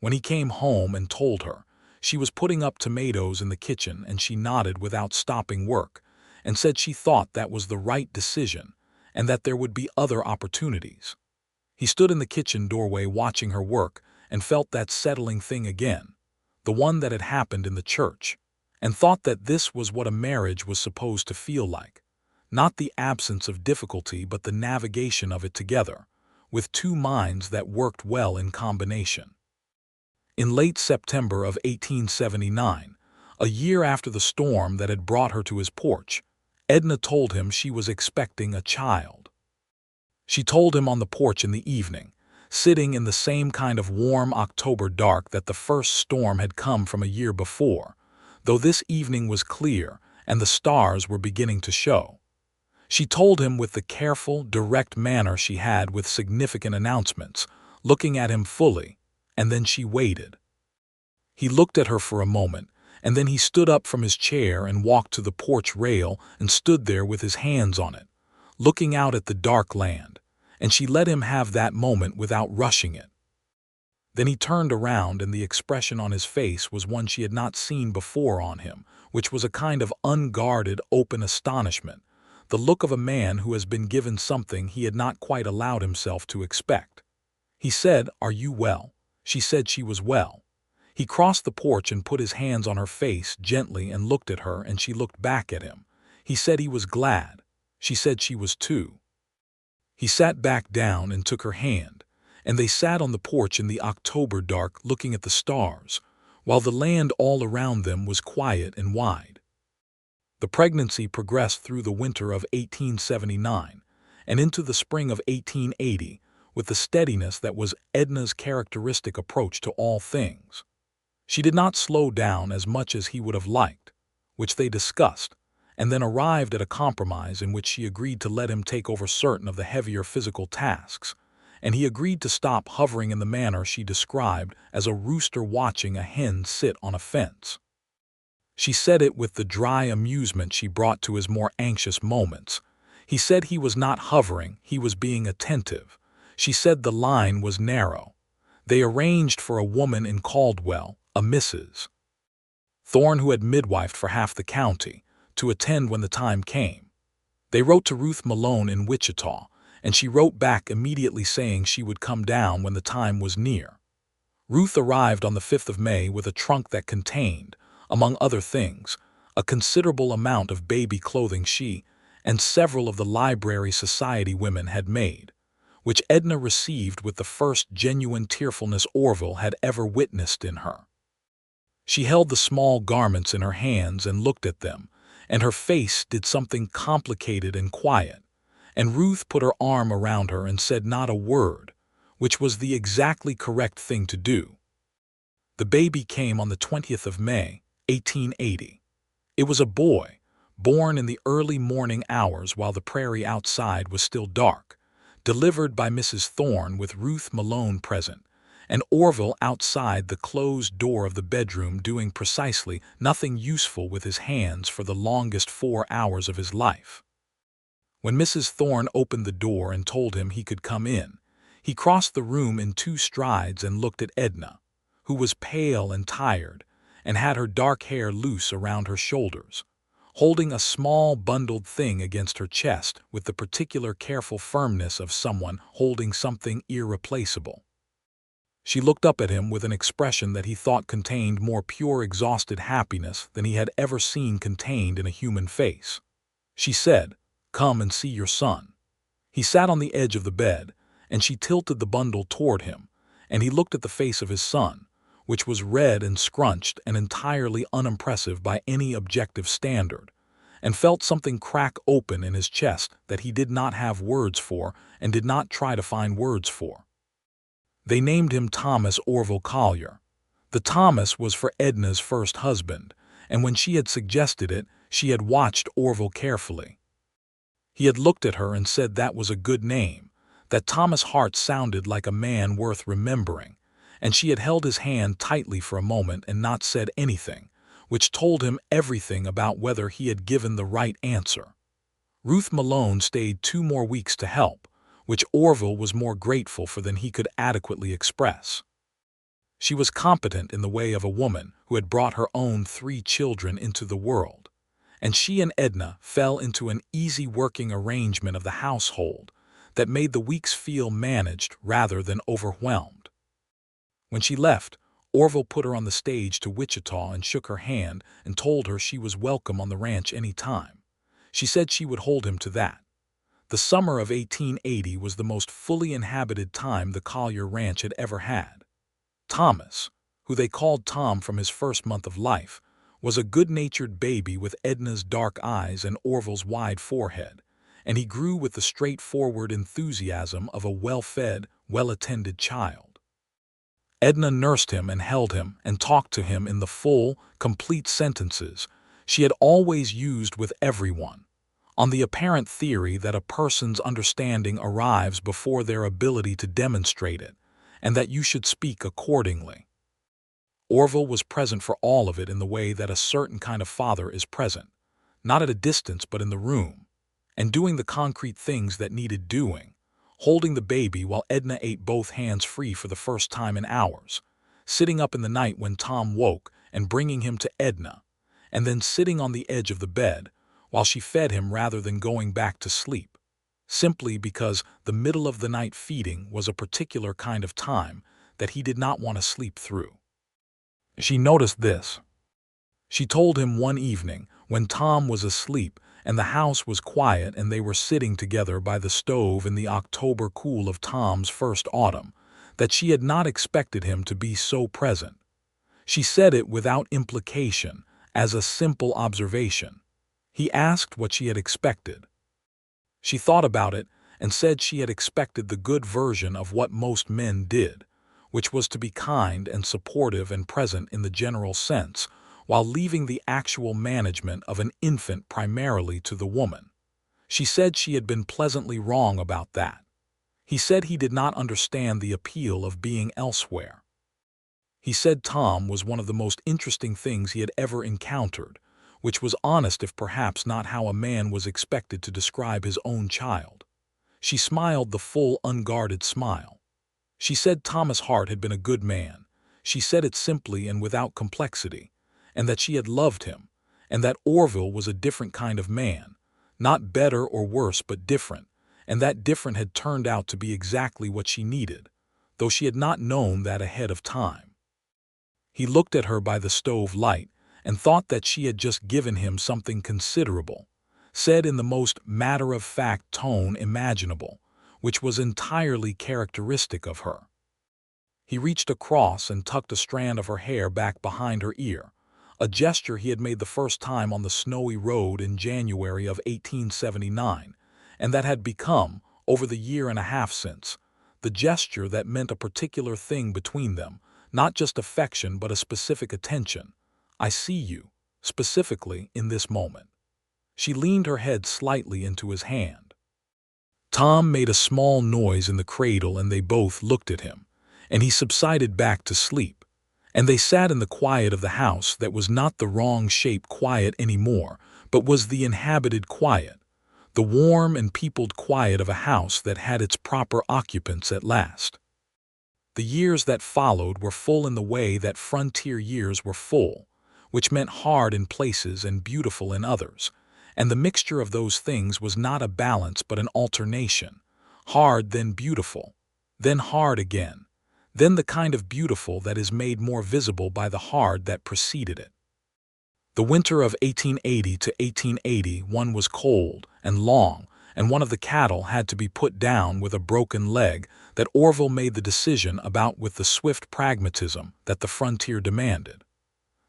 When he came home and told her, she was putting up tomatoes in the kitchen and she nodded without stopping work and said she thought that was the right decision and that there would be other opportunities. He stood in the kitchen doorway watching her work and felt that settling thing again, the one that had happened in the church, and thought that this was what a marriage was supposed to feel like, not the absence of difficulty but the navigation of it together, with two minds that worked well in combination. In late September of 1879, a year after the storm that had brought her to his porch, Edna told him she was expecting a child. She told him on the porch in the evening, sitting in the same kind of warm October dark that the first storm had come from a year before, though this evening was clear and the stars were beginning to show. She told him with the careful, direct manner she had with significant announcements, looking at him fully, and then she waited. He looked at her for a moment, and then he stood up from his chair and walked to the porch rail and stood there with his hands on it, looking out at the dark land, and she let him have that moment without rushing it. Then he turned around and the expression on his face was one she had not seen before on him, which was a kind of unguarded, open astonishment, the look of a man who has been given something he had not quite allowed himself to expect. He said, "Are you well?" She said she was well. He crossed the porch and put his hands on her face gently and looked at her, and she looked back at him. He said he was glad. She said she was too. He sat back down and took her hand, and they sat on the porch in the October dark looking at the stars, while the land all around them was quiet and wide. The pregnancy progressed through the winter of 1879 and into the spring of 1880 with the steadiness that was Edna's characteristic approach to all things. She did not slow down as much as he would have liked, which they discussed, and then arrived at a compromise in which she agreed to let him take over certain of the heavier physical tasks, and he agreed to stop hovering in the manner she described as a rooster watching a hen sit on a fence. She said it with the dry amusement she brought to his more anxious moments. He said he was not hovering, he was being attentive. She said the line was narrow. They arranged for a woman in Caldwell, a Mrs. Thorne who had midwifed for half the county, to attend when the time came. They wrote to Ruth Malone in Wichita, and she wrote back immediately saying she would come down when the time was near. Ruth arrived on the 5th of May with a trunk that contained, among other things, a considerable amount of baby clothing she and several of the Library Society women had made, which Edna received with the first genuine tearfulness Orville had ever witnessed in her. She held the small garments in her hands and looked at them, and her face did something complicated and quiet, and Ruth put her arm around her and said not a word, which was the exactly correct thing to do. The baby came on the 20th of May, 1880. It was a boy, born in the early morning hours while the prairie outside was still dark, delivered by Mrs. Thorne with Ruth Malone present, and Orville outside the closed door of the bedroom doing precisely nothing useful with his hands for the longest 4 hours of his life. When Mrs. Thorne opened the door and told him he could come in, he crossed the room in 2 strides and looked at Edna, who was pale and tired, and had her dark hair loose around her shoulders, holding a small bundled thing against her chest with the particular careful firmness of someone holding something irreplaceable. She looked up at him with an expression that he thought contained more pure exhausted happiness than he had ever seen contained in a human face. She said, "Come and see your son." He sat on the edge of the bed, and she tilted the bundle toward him, and he looked at the face of his son, which was red and scrunched and entirely unimpressive by any objective standard, and felt something crack open in his chest that he did not have words for and did not try to find words for. They named him Thomas Orville Collier. The Thomas was for Edna's first husband, and when she had suggested it, she had watched Orville carefully. He had looked at her and said that was a good name, that Thomas Hart sounded like a man worth remembering, and she had held his hand tightly for a moment and not said anything, which told him everything about whether he had given the right answer. Ruth Malone stayed 2 more weeks to help, which Orville was more grateful for than he could adequately express. She was competent in the way of a woman who had brought her own 3 children into the world, and she and Edna fell into an easy working arrangement of the household that made the weeks feel managed rather than overwhelmed. When she left, Orville put her on the stage to Wichita and shook her hand and told her she was welcome on the ranch any time. She said she would hold him to that. The summer of 1880 was the most fully inhabited time the Collier Ranch had ever had. Thomas, who they called Tom from his first month of life, was a good-natured baby with Edna's dark eyes and Orville's wide forehead, and he grew with the straightforward enthusiasm of a well-fed, well-attended child. Edna nursed him and held him and talked to him in the full, complete sentences she had always used with everyone, on the apparent theory that a person's understanding arrives before their ability to demonstrate it, and that you should speak accordingly. Orville was present for all of it in the way that a certain kind of father is present, not at a distance but in the room, and doing the concrete things that needed doing, holding the baby while Edna ate both hands free for the first time in hours, sitting up in the night when Tom woke and bringing him to Edna, and then sitting on the edge of the bed while she fed him rather than going back to sleep, simply because the middle of the night feeding was a particular kind of time that he did not want to sleep through. She noticed this. She told him one evening when Tom was asleep and the house was quiet and they were sitting together by the stove in the October cool of Tom's first autumn, that she had not expected him to be so present. She said it without implication, as a simple observation. He asked what she had expected. She thought about it and said she had expected the good version of what most men did, which was to be kind and supportive and present in the general sense, while leaving the actual management of an infant primarily to the woman. She said she had been pleasantly wrong about that. He said he did not understand the appeal of being elsewhere. He said Tom was one of the most interesting things he had ever encountered, which was honest if perhaps not how a man was expected to describe his own child. She smiled the full, unguarded smile. She said Thomas Hart had been a good man. She said it simply and without complexity, and that she had loved him, and that Orville was a different kind of man, not better or worse but different, and that different had turned out to be exactly what she needed, though she had not known that ahead of time. He looked at her by the stove light and thought that she had just given him something considerable, said in the most matter-of-fact tone imaginable, which was entirely characteristic of her. He reached across and tucked a strand of her hair back behind her ear, a gesture he had made the first time on the snowy road in January of 1879, and that had become, over the year and a half since, the gesture that meant a particular thing between them, not just affection but a specific attention. I see you, specifically in this moment. She leaned her head slightly into his hand. Tom made a small noise in the cradle and they both looked at him, and he subsided back to sleep. And they sat in the quiet of the house that was not the wrong-shape quiet anymore, but was the inhabited quiet, the warm and peopled quiet of a house that had its proper occupants at last. The years that followed were full in the way that frontier years were full, which meant hard in places and beautiful in others, and the mixture of those things was not a balance but an alternation, hard then beautiful, then hard again, then the kind of beautiful that is made more visible by the hard that preceded it. The winter of 1880 to 1881 was cold and long, and one of the cattle had to be put down with a broken leg that Orville made the decision about with the swift pragmatism that the frontier demanded.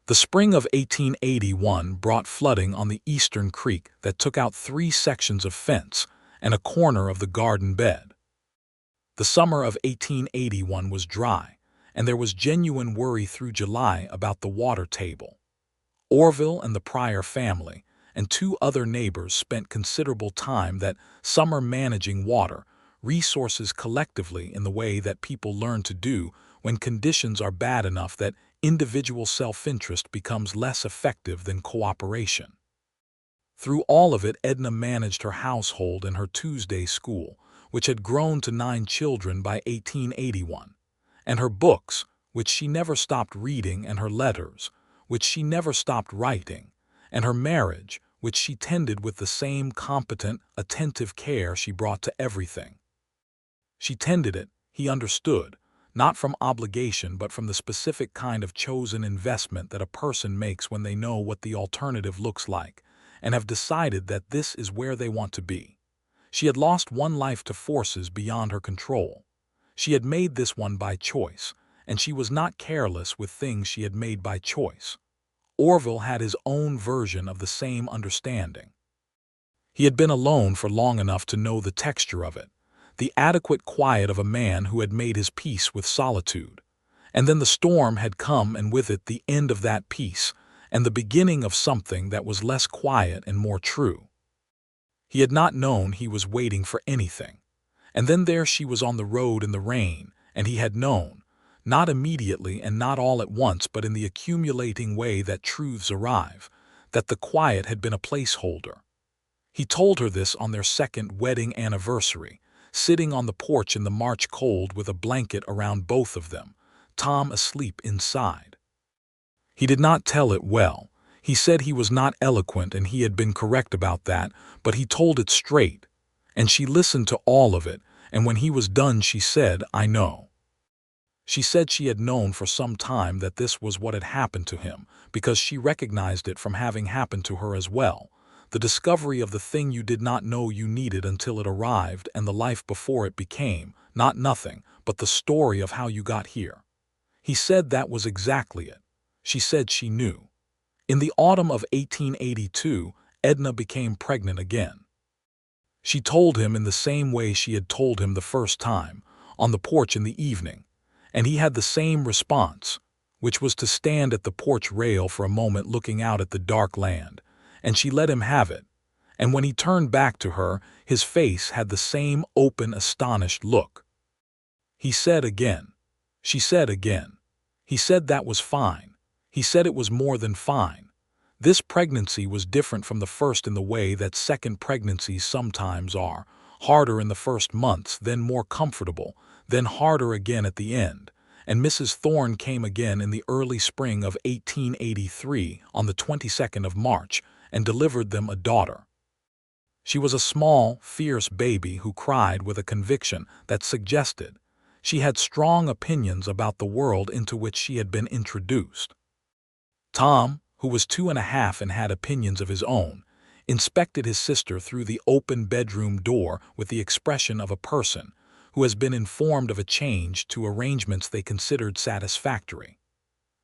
The spring of 1881 brought flooding on the eastern creek that took out 3 sections of fence and a corner of the garden bed. The summer of 1881 was dry, and there was genuine worry through July about the water table. Orville and the Pryor family and 2 other neighbors spent considerable time that summer managing water resources collectively in the way that people learn to do when conditions are bad enough that individual self-interest becomes less effective than cooperation. Through all of it, Edna managed her household and her Tuesday school, which had grown to 9 children by 1881, and her books, which she never stopped reading, and her letters, which she never stopped writing, and her marriage, which she tended with the same competent, attentive care she brought to everything. She tended it, he understood, not from obligation but from the specific kind of chosen investment that a person makes when they know what the alternative looks like, and have decided that this is where they want to be. She had lost one life to forces beyond her control. She had made this one by choice, and she was not careless with things she had made by choice. Orville had his own version of the same understanding. He had been alone for long enough to know the texture of it, the adequate quiet of a man who had made his peace with solitude. And then the storm had come, and with it the end of that peace, and the beginning of something that was less quiet and more true. He had not known he was waiting for anything. And then there she was on the road in the rain, and he had known, not immediately and not all at once but in the accumulating way that truths arrive, that the quiet had been a placeholder. He told her this on their 2nd wedding anniversary, sitting on the porch in the March cold with a blanket around both of them, Tom asleep inside. He did not tell it well. He said he was not eloquent, and he had been correct about that, but he told it straight, and she listened to all of it, and when he was done she said, "I know." She said she had known for some time that this was what had happened to him, because she recognized it from having happened to her as well, the discovery of the thing you did not know you needed until it arrived, and the life before it became, not nothing, but the story of how you got here. He said that was exactly it. She said she knew. In the autumn of 1882, Edna became pregnant again. She told him in the same way she had told him the first time, on the porch in the evening, and he had the same response, which was to stand at the porch rail for a moment looking out at the dark land, and she let him have it, and when he turned back to her, his face had the same open, astonished look. He said again. She said again. He said that was fine. He said it was more than fine. This pregnancy was different from the first in the way that second pregnancies sometimes are, harder in the first months, then more comfortable, then harder again at the end, and Mrs. Thorne came again in the early spring of 1883 on the 22nd of March and delivered them a daughter. She was a small, fierce baby who cried with a conviction that suggested she had strong opinions about the world into which she had been introduced. Tom, who was 2 1/2 and had opinions of his own, inspected his sister through the open bedroom door with the expression of a person who has been informed of a change to arrangements they considered satisfactory.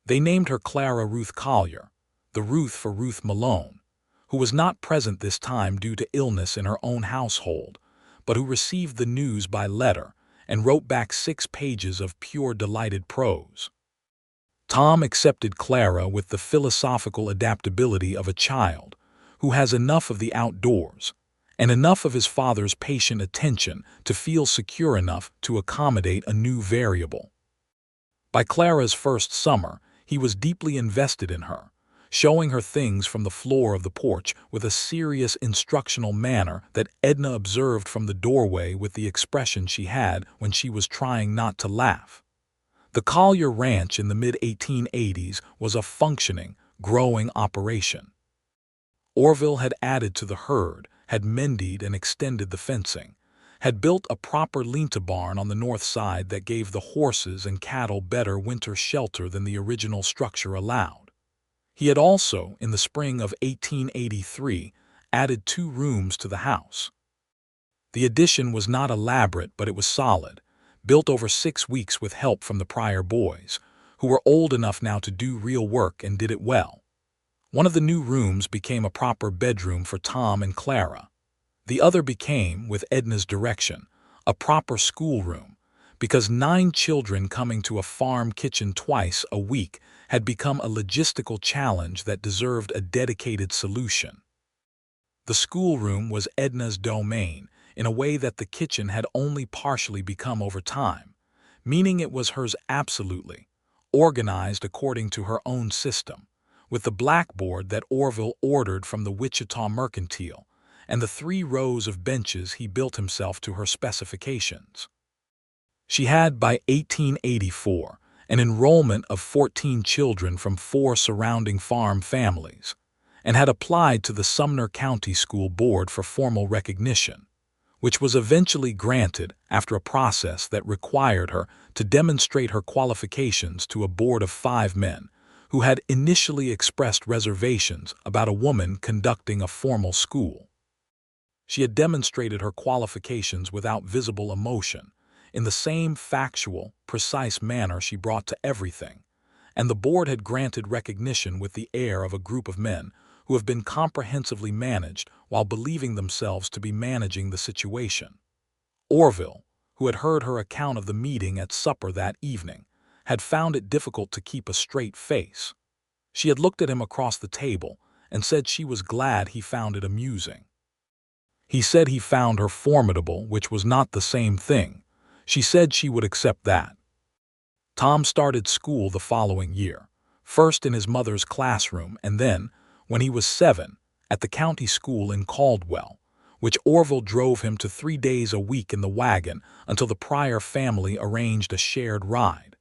They named her Clara Ruth Collier, the Ruth for Ruth Malone, who was not present this time due to illness in her own household, but who received the news by letter and wrote back 6 pages of pure delighted prose. Tom accepted Clara with the philosophical adaptability of a child who has enough of the outdoors and enough of his father's patient attention to feel secure enough to accommodate a new variable. By Clara's first summer, he was deeply invested in her, showing her things from the floor of the porch with a serious instructional manner that Edna observed from the doorway with the expression she had when she was trying not to laugh. The Collier Ranch in the mid-1880s was a functioning, growing operation. Orville had added to the herd, had mended and extended the fencing, had built a proper lean-to barn on the north side that gave the horses and cattle better winter shelter than the original structure allowed. He had also, in the spring of 1883, added 2 rooms to the house. The addition was not elaborate, but it was solid, built over 6 weeks with help from the Pryor boys, who were old enough now to do real work and did it well. One of the new rooms became a proper bedroom for Tom and Clara. The other became, with Edna's direction, a proper schoolroom, because 9 children coming to a farm kitchen twice a week had become a logistical challenge that deserved a dedicated solution. The schoolroom was Edna's domain in a way that the kitchen had only partially become over time, meaning it was hers absolutely, organized according to her own system, with the blackboard that Orville ordered from the Wichita Mercantile, and the 3 rows of benches he built himself to her specifications. She had, by 1884, an enrollment of 14 children from 4 surrounding farm families, and had applied to the Sumner County School Board for formal recognition, which was eventually granted after a process that required her to demonstrate her qualifications to a board of 5 men who had initially expressed reservations about a woman conducting a formal school. She had demonstrated her qualifications without visible emotion, in the same factual, precise manner she brought to everything, and the board had granted recognition with the air of a group of men who have been comprehensively managed while believing themselves to be managing the situation. Orville, who had heard her account of the meeting at supper that evening, had found it difficult to keep a straight face. She had looked at him across the table and said she was glad he found it amusing. He said he found her formidable, which was not the same thing. She said she would accept that. Tom started school the following year, first in his mother's classroom and then, when he was 7, at the county school in Caldwell, which Orville drove him to 3 days a week in the wagon until the Pryor family arranged a shared ride.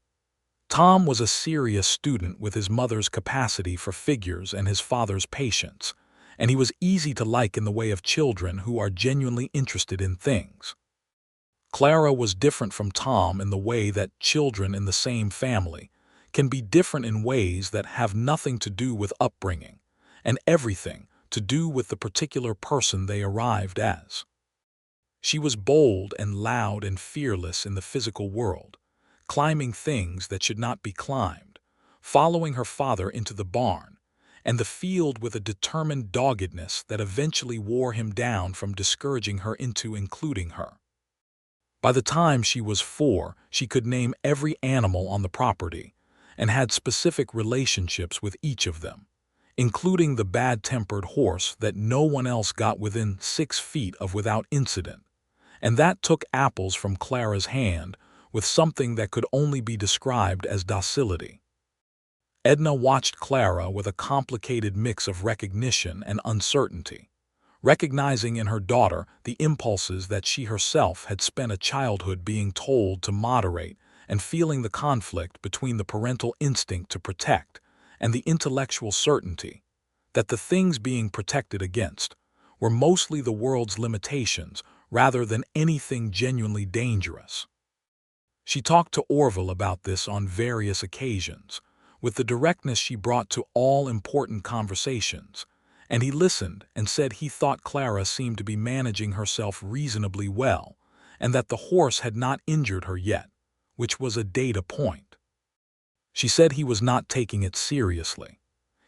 Tom was a serious student with his mother's capacity for figures and his father's patience, and he was easy to like in the way of children who are genuinely interested in things. Clara was different from Tom in the way that children in the same family can be different in ways that have nothing to do with upbringing, and everything to do with the particular person they arrived as. She was bold and loud and fearless in the physical world, climbing things that should not be climbed, following her father into the barn, and the field with a determined doggedness that eventually wore him down from discouraging her into including her. By the time she was 4, she could name every animal on the property and had specific relationships with each of them, including the bad-tempered horse that no one else got within 6 feet of without incident, and that took apples from Clara's hand with something that could only be described as docility. Edna watched Clara with a complicated mix of recognition and uncertainty, recognizing in her daughter the impulses that she herself had spent a childhood being told to moderate and feeling the conflict between the parental instinct to protect and the intellectual certainty that the things being protected against were mostly the world's limitations rather than anything genuinely dangerous. She talked to Orville about this on various occasions, with the directness she brought to all important conversations, and he listened and said he thought Clara seemed to be managing herself reasonably well, and that the horse had not injured her yet, which was a data point. She said he was not taking it seriously.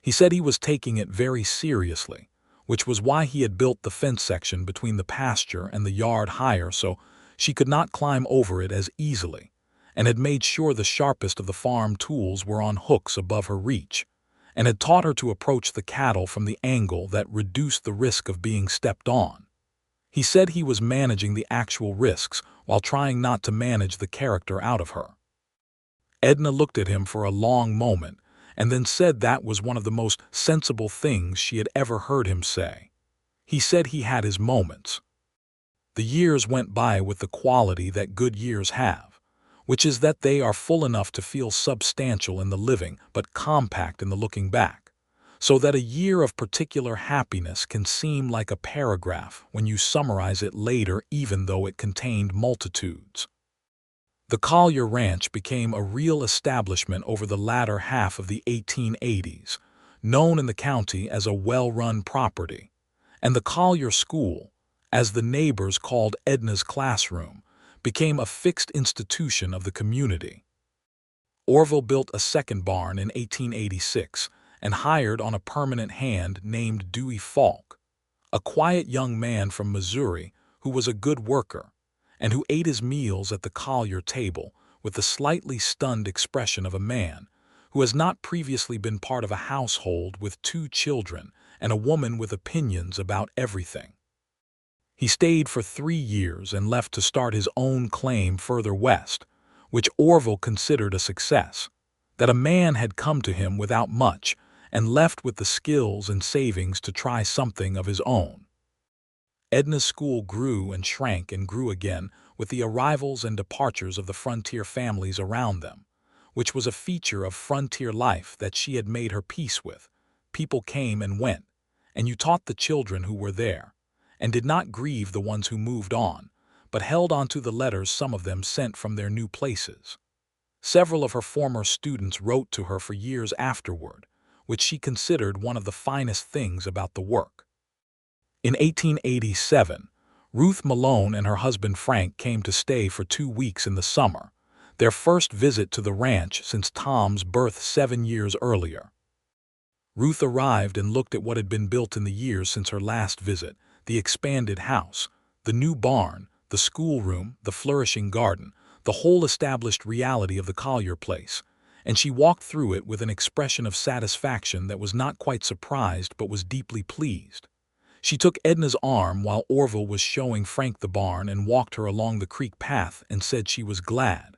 He said he was taking it very seriously, which was why he had built the fence section between the pasture and the yard higher so she could not climb over it as easily, and had made sure the sharpest of the farm tools were on hooks above her reach, and had taught her to approach the cattle from the angle that reduced the risk of being stepped on. He said he was managing the actual risks while trying not to manage the character out of her. Edna looked at him for a long moment and then said that was one of the most sensible things she had ever heard him say. He said he had his moments. The years went by with the quality that good years have, which is that they are full enough to feel substantial in the living but compact in the looking back, so that a year of particular happiness can seem like a paragraph when you summarize it later even though it contained multitudes. The Collier Ranch became a real establishment over the latter half of the 1880s, known in the county as a well-run property, and the Collier School, as the neighbors called Edna's classroom, became a fixed institution of the community. Orville built a second barn in 1886 and hired on a permanent hand named Dewey Falk, a quiet young man from Missouri who was a good worker, and who ate his meals at the Collier table with the slightly stunned expression of a man who has not previously been part of a household with 2 children and a woman with opinions about everything. He stayed for 3 years and left to start his own claim further west, which Orville considered a success, that a man had come to him without much and left with the skills and savings to try something of his own. Edna's school grew and shrank and grew again with the arrivals and departures of the frontier families around them, which was a feature of frontier life that she had made her peace with. People came and went, and you taught the children who were there, and did not grieve the ones who moved on, but held on to the letters some of them sent from their new places. Several of her former students wrote to her for years afterward, which she considered one of the finest things about the work. In 1887, Ruth Malone and her husband Frank came to stay for 2 weeks in the summer, their first visit to the ranch since Tom's birth 7 years earlier. Ruth arrived and looked at what had been built in the years since her last visit, the expanded house, the new barn, the schoolroom, the flourishing garden, the whole established reality of the Collier place, and she walked through it with an expression of satisfaction that was not quite surprised but was deeply pleased. She took Edna's arm while Orville was showing Frank the barn and walked her along the creek path and said she was glad.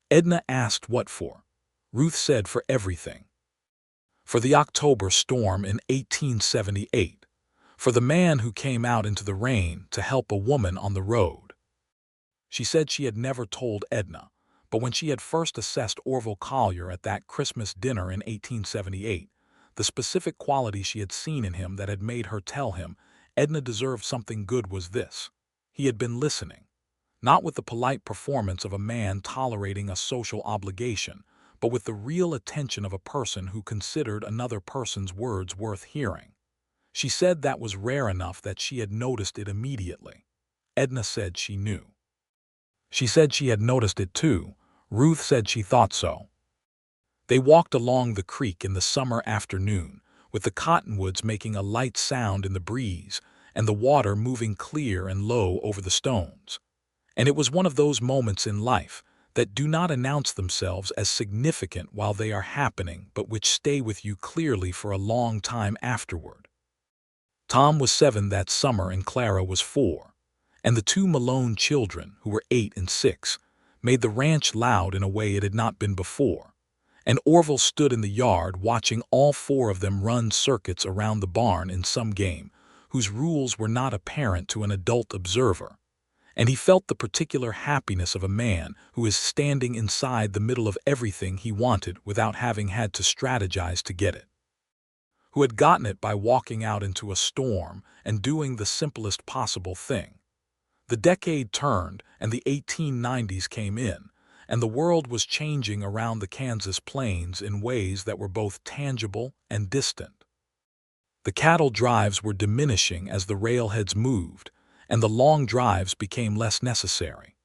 Edna asked what for. Ruth said for everything. For the October storm in 1878. For the man who came out into the rain to help a woman on the road. She said she had never told Edna, but when she had first assessed Orville Collier at that Christmas dinner in 1878, the specific quality she had seen in him that had made her tell him Edna deserved something good was this: he had been listening, not with the polite performance of a man tolerating a social obligation, but with the real attention of a person who considered another person's words worth hearing. She said that was rare enough that she had noticed it immediately. Edna said she knew. She said she had noticed it too. Ruth said she thought so. They walked along the creek in the summer afternoon, with the cottonwoods making a light sound in the breeze and the water moving clear and low over the stones. And it was one of those moments in life that do not announce themselves as significant while they are happening, but which stay with you clearly for a long time afterward. Tom was 7 that summer and Clara was 4, and the 2 Malone children, who were 8 and 6, made the ranch loud in a way it had not been before, and Orville stood in the yard watching all 4 of them run circuits around the barn in some game whose rules were not apparent to an adult observer, and he felt the particular happiness of a man who is standing inside the middle of everything he wanted without having had to strategize to get it, who had gotten it by walking out into a storm and doing the simplest possible thing. The decade turned and the 1890s came in, and the world was changing around the Kansas plains in ways that were both tangible and distant. The cattle drives were diminishing as the railheads moved, and the long drives became less necessary.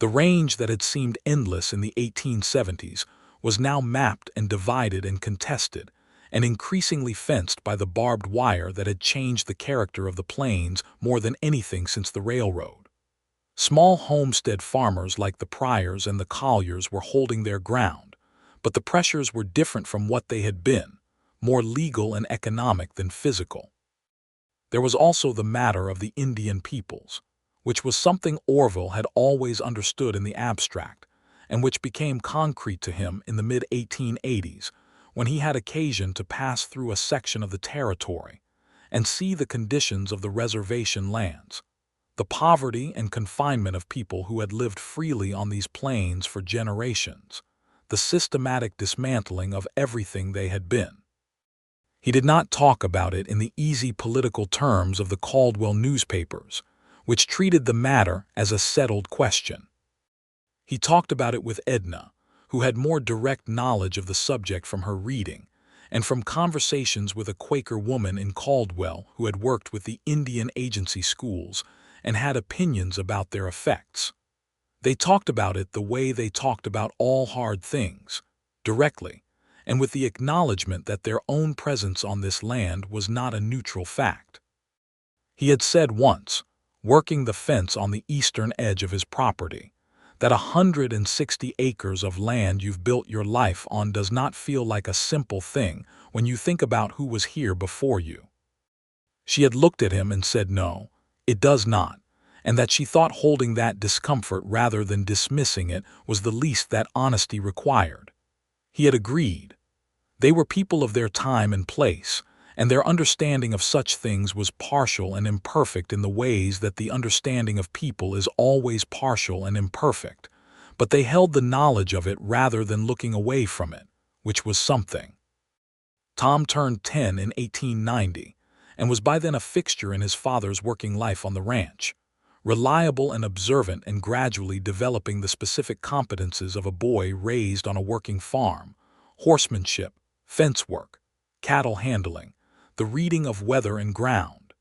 The range that had seemed endless in the 1870s was now mapped and divided and contested, and increasingly fenced by the barbed wire that had changed the character of the plains more than anything since the railroad. Small homestead farmers like the Pryors and the Colliers were holding their ground, but the pressures were different from what they had been, more legal and economic than physical. There was also the matter of the Indian peoples, which was something Orville had always understood in the abstract, and which became concrete to him in the mid-1880s when he had occasion to pass through a section of the territory and see the conditions of the reservation lands, the poverty and confinement of people who had lived freely on these plains for generations, the systematic dismantling of everything they had been. He did not talk about it in the easy political terms of the Caldwell newspapers, which treated the matter as a settled question. He talked about it with Edna, who had more direct knowledge of the subject from her reading, and from conversations with a Quaker woman in Caldwell who had worked with the Indian agency schools and had opinions about their effects. They talked about it the way they talked about all hard things, directly, and with the acknowledgement that their own presence on this land was not a neutral fact. He had said once, working the fence on the eastern edge of his property, that 160 acres of land you've built your life on does not feel like a simple thing when you think about who was here before you. She had looked at him and said no, it does not, and that she thought holding that discomfort rather than dismissing it was the least that honesty required. He had agreed. They were people of their time and place, and their understanding of such things was partial and imperfect in the ways that the understanding of people is always partial and imperfect, but they held the knowledge of it rather than looking away from it, which was something. Tom turned 10 in 1890, and was by then a fixture in his father's working life on the ranch, reliable and observant and gradually developing the specific competences of a boy raised on a working farm: horsemanship, fence work, cattle handling, the reading of weather and ground.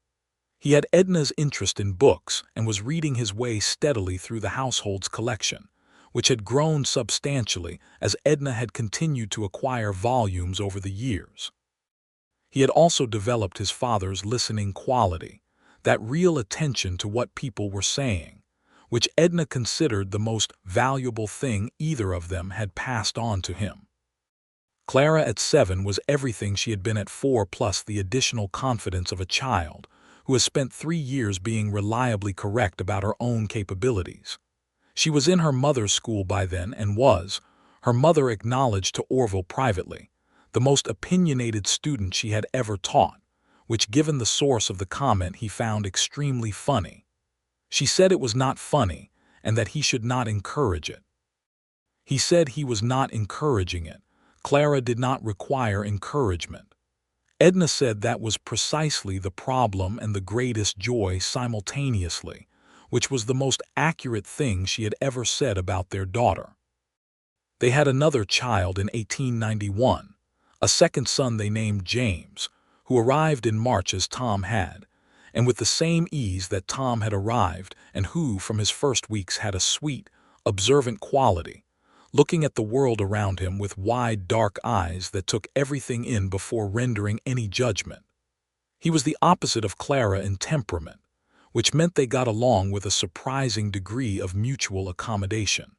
He had Edna's interest in books and was reading his way steadily through the household's collection, which had grown substantially as Edna had continued to acquire volumes over the years. He had also developed his father's listening quality, that real attention to what people were saying, which Edna considered the most valuable thing either of them had passed on to him. Clara at 7 was everything she had been at 4, plus the additional confidence of a child who has spent 3 years being reliably correct about her own capabilities. She was in her mother's school by then and was, her mother acknowledged to Orville privately, the most opinionated student she had ever taught, which, given the source of the comment, he found extremely funny. She said it was not funny and that he should not encourage it. He said he was not encouraging it. Clara did not require encouragement. Edna said that was precisely the problem and the greatest joy simultaneously, which was the most accurate thing she had ever said about their daughter. They had another child in 1891, a second son they named James, who arrived in March as Tom had, and with the same ease that Tom had arrived, and who from his first weeks had a sweet, observant quality, looking at the world around him with wide, dark eyes that took everything in before rendering any judgment. He was the opposite of Clara in temperament, which meant they got along with a surprising degree of mutual accommodation.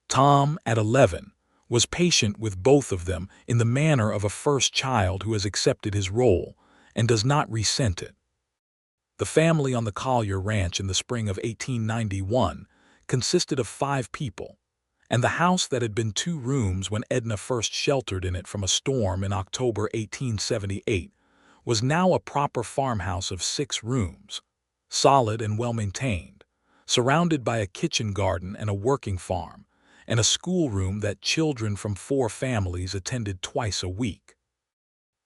Tom, at 11, was patient with both of them in the manner of a first child who has accepted his role and does not resent it. The family on the Collier ranch in the spring of 1891 consisted of 5 people, and the house that had been 2 rooms when Edna first sheltered in it from a storm in October 1878 was now a proper farmhouse of 6 rooms, solid and well-maintained, surrounded by a kitchen garden and a working farm, and a schoolroom that children from 4 families attended twice a week.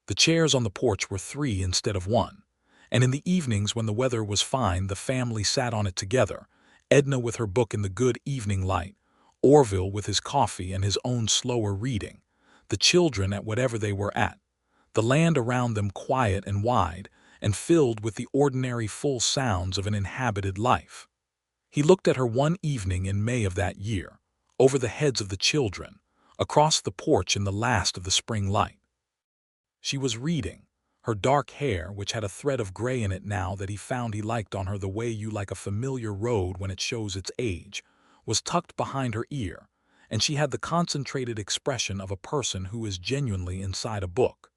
The chairs on the porch were 3 instead of 1, and in the evenings when the weather was fine the family sat on it together, Edna with her book in the good evening light, Orville with his coffee and his own slower reading, the children at whatever they were at, the land around them quiet and wide, and filled with the ordinary full sounds of an inhabited life. He looked at her one evening in May of that year, over the heads of the children, across the porch in the last of the spring light. She was reading. Her dark hair, which had a thread of gray in it now that he found he liked on her the way you like a familiar road when it shows its age, was tucked behind her ear, and she had the concentrated expression of a person who is genuinely inside a book.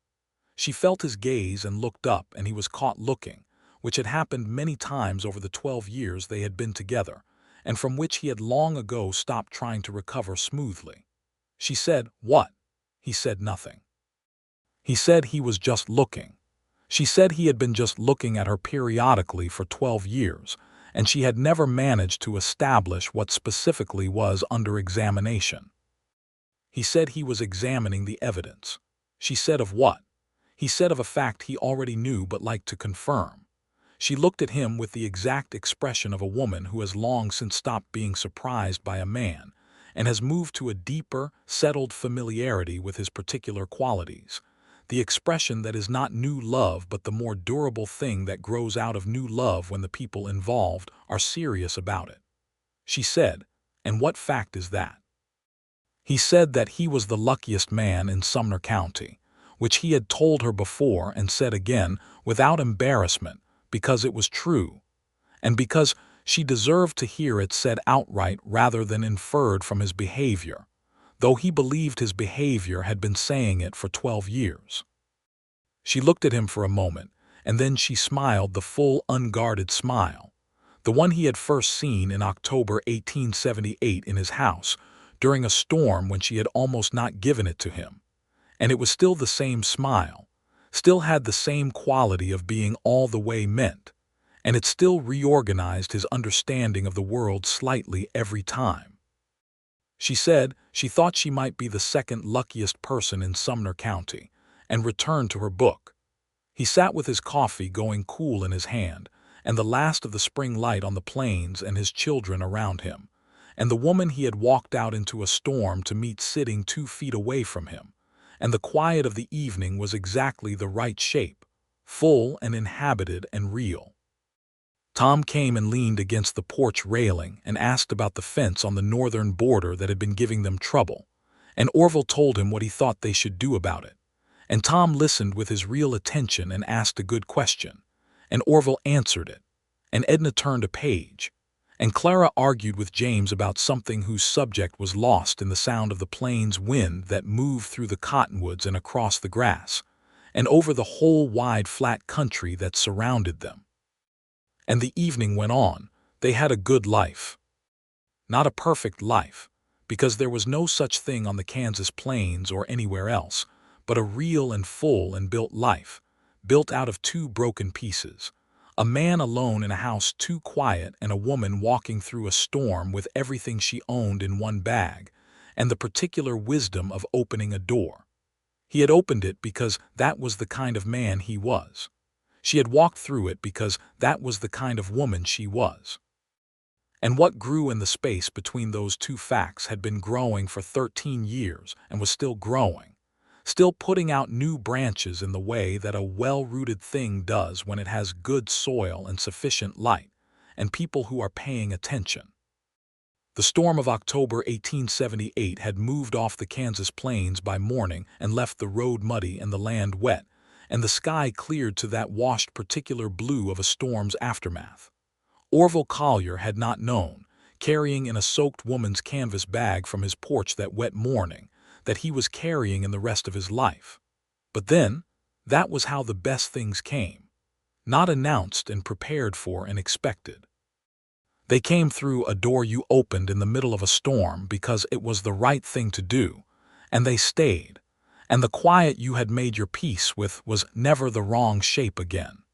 She felt his gaze and looked up, and he was caught looking, which had happened many times over the 12 years they had been together, and from which he had long ago stopped trying to recover smoothly. She said, "What?" He said nothing. He said he was just looking. She said he had been just looking at her periodically for 12 years, and she had never managed to establish what specifically was under examination. He said he was examining the evidence. She said of what? He said of a fact he already knew but liked to confirm. She looked at him with the exact expression of a woman who has long since stopped being surprised by a man and has moved to a deeper, settled familiarity with his particular qualities. The expression that is not new love but the more durable thing that grows out of new love when the people involved are serious about it. She said, "And what fact is that?" He said that he was the luckiest man in Sumner County, which he had told her before and said again without embarrassment because it was true, and because she deserved to hear it said outright rather than inferred from his behavior, though he believed his behavior had been saying it for 12 years. She looked at him for a moment, and then she smiled the full, unguarded smile, the one he had first seen in October 1878 in his house, during a storm when she had almost not given it to him. And it was still the same smile, still had the same quality of being all the way meant, and it still reorganized his understanding of the world slightly every time. She said she thought she might be the second luckiest person in Sumner County, and returned to her book. He sat with his coffee going cool in his hand, and the last of the spring light on the plains and his children around him, and the woman he had walked out into a storm to meet sitting 2 feet away from him, and the quiet of the evening was exactly the right shape, full and inhabited and real. Tom came and leaned against the porch railing and asked about the fence on the northern border that had been giving them trouble, and Orville told him what he thought they should do about it. And Tom listened with his real attention and asked a good question, and Orville answered it, and Edna turned a page, and Clara argued with James about something whose subject was lost in the sound of the plains wind that moved through the cottonwoods and across the grass, and over the whole wide flat country that surrounded them. And the evening went on. They had a good life. Not a perfect life, because there was no such thing on the Kansas plains or anywhere else, but a real and full and built life, built out of 2 broken pieces. A man alone in a house too quiet, and a woman walking through a storm with everything she owned in one bag, and the particular wisdom of opening a door. He had opened it because that was the kind of man he was. She had walked through it because that was the kind of woman she was. And what grew in the space between those 2 facts had been growing for 13 years and was still growing, still putting out new branches in the way that a well-rooted thing does when it has good soil and sufficient light, and people who are paying attention. The storm of October 1878 had moved off the Kansas plains by morning and left the road muddy and the land wet, and the sky cleared to that washed particular blue of a storm's aftermath. Orville Collier had not known, carrying in a soaked woman's canvas bag from his porch that wet morning, that he was carrying in the rest of his life. But then, that was how the best things came, not announced and prepared for and expected. They came through a door you opened in the middle of a storm because it was the right thing to do, and they stayed, and the quiet you had made your peace with was never the wrong shape again.